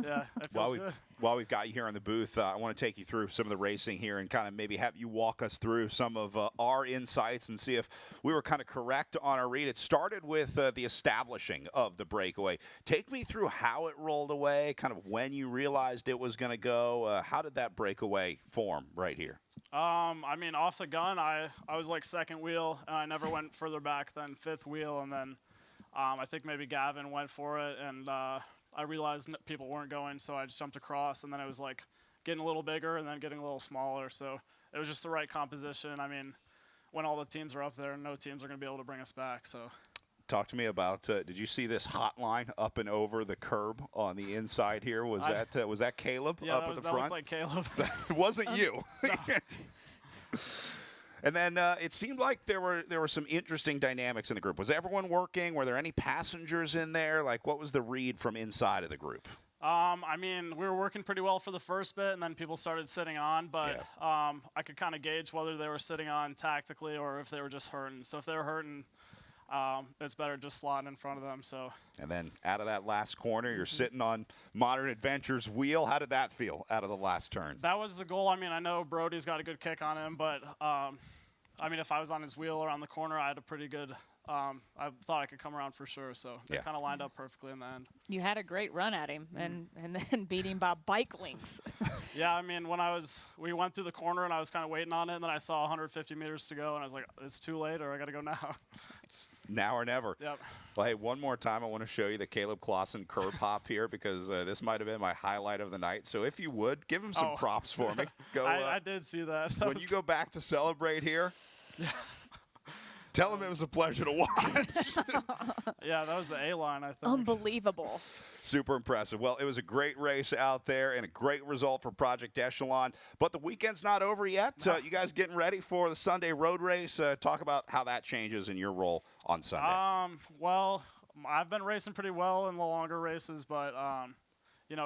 it feels good. While we've got you here in the booth, I want to take you through some of the racing here and kind of maybe have you walk us through some of our insights and see if we were kind of correct on our read. It started with the establishing of the breakaway. Take me through how it rolled away, kind of when you realized it was going to go. How did that breakaway form right here? I mean, off the gun, I was like second wheel, and I never went further back than fifth wheel, and then I think maybe Gavin went for it, and I realized people weren't going, so I just jumped across, and then it was like getting a little bigger and then getting a little smaller, so it was just the right composition. I mean, when all the teams are up there, no teams are going to be able to bring us back, so. Talk to me about, did you see this hotline up and over the curb on the inside here? Was that Caleb up at the front? Yeah, that looked like Caleb. It wasn't you. And then it seemed like there were some interesting dynamics in the group. Was everyone working? Were there any passengers in there? Like, what was the read from inside of the group? I mean, we were working pretty well for the first bit, and then people started sitting on. But I could kind of gauge whether they were sitting on tactically or if they were just hurting. So if they were hurting, it's better just sliding in front of them. So. And then out of that last corner, you're sitting on Modern Adventure's wheel. How did that feel out of the last turn? That was the goal. I mean, I know Brody's got a good kick on him, but I mean, if I was on his wheel around the corner, I had a pretty good. I thought I could come around for sure. So it kind of lined up perfectly in the end. You had a great run at him, and then beat him by bike lengths. Yeah, I mean, we went through the corner, and I was kind of waiting on it, and then I saw 150 meters to go, and I was like, it's too late, or I got to go now. It's now or never. Yep. Well, hey, one more time, I want to show you the Caleb Clausen curb hop here because this might have been my highlight of the night. So if you would, give him some props for me. Go. I did see that. When you go back to celebrate here, tell him it was a pleasure to watch. Yeah, that was the A-line, I think. Unbelievable. Super impressive. Well, it was a great race out there and a great result for Project Echelon. But the weekend's not over yet. No. You guys getting ready for the Sunday road race? Talk about how that changes in your role on Sunday. Well, I've been racing pretty well in the longer races, but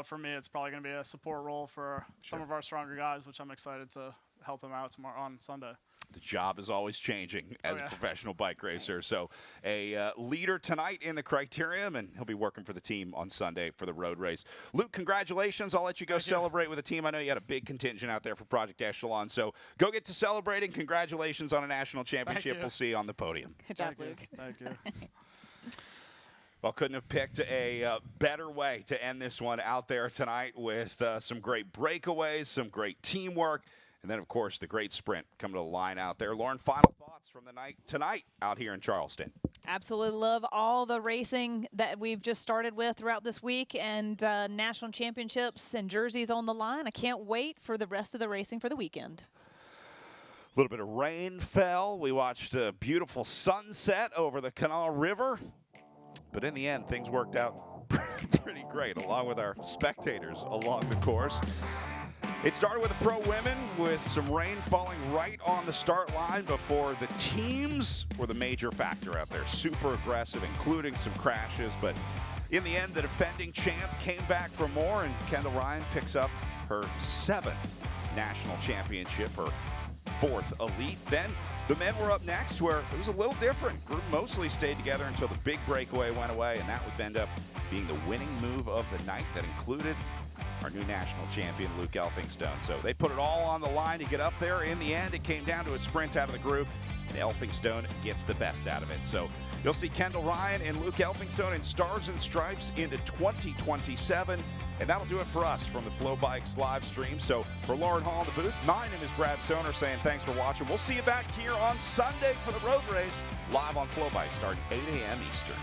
for me, it's probably going to be a support role for some of our stronger guys, which I'm excited to help them out tomorrow on Sunday. The job is always changing as a professional bike racer. So a leader tonight in the Criterium, and he'll be working for the team on Sunday for the road race. Luke, congratulations. I'll let you go celebrate with the team. I know you had a big contingent out there for Project Echelon, so go get to celebrating. Congratulations on a national championship. We'll see you on the podium. Good job, Luke. Thank you. Well, couldn't have picked a better way to end this one out there tonight with some great breakaways, some great teamwork, and then, of course, the great sprint coming to the line out there. Lauren, final thoughts from the night tonight out here in Charleston. Absolutely love all the racing that we've just started with throughout this week and national championships and jerseys on the line. I can't wait for the rest of the racing for the weekend. A little bit of rain fell. We watched a beautiful sunset over the Kanawha River. But in the end, things worked out pretty great, along with our spectators along the course. It started with the pro women with some rain falling right on the start line before the teams were the major factor out there. Super aggressive, including some crashes. But in the end, the defending champ came back for more, and Kendall Ryan picks up her 7th national championship, her 4th elite. Then the men were up next, where it was a little different. Group mostly stayed together until the big breakaway went away, and that would end up being the winning move of the night that included our new national champion, Luke Elphinstone. So they put it all on the line to get up there. In the end, it came down to a sprint out of the group, and Elphinstone gets the best out of it. So you'll see Kendall Ryan and Luke Elphinstone in Stars and Stripes into 2027. And that'll do it for us from the FloBikes live stream. So for Lauren Hall in the booth, my name is Brad Soner saying thanks for watching. We'll see you back here on Sunday for the road race live on FloBikes starting 8 a.m. Eastern.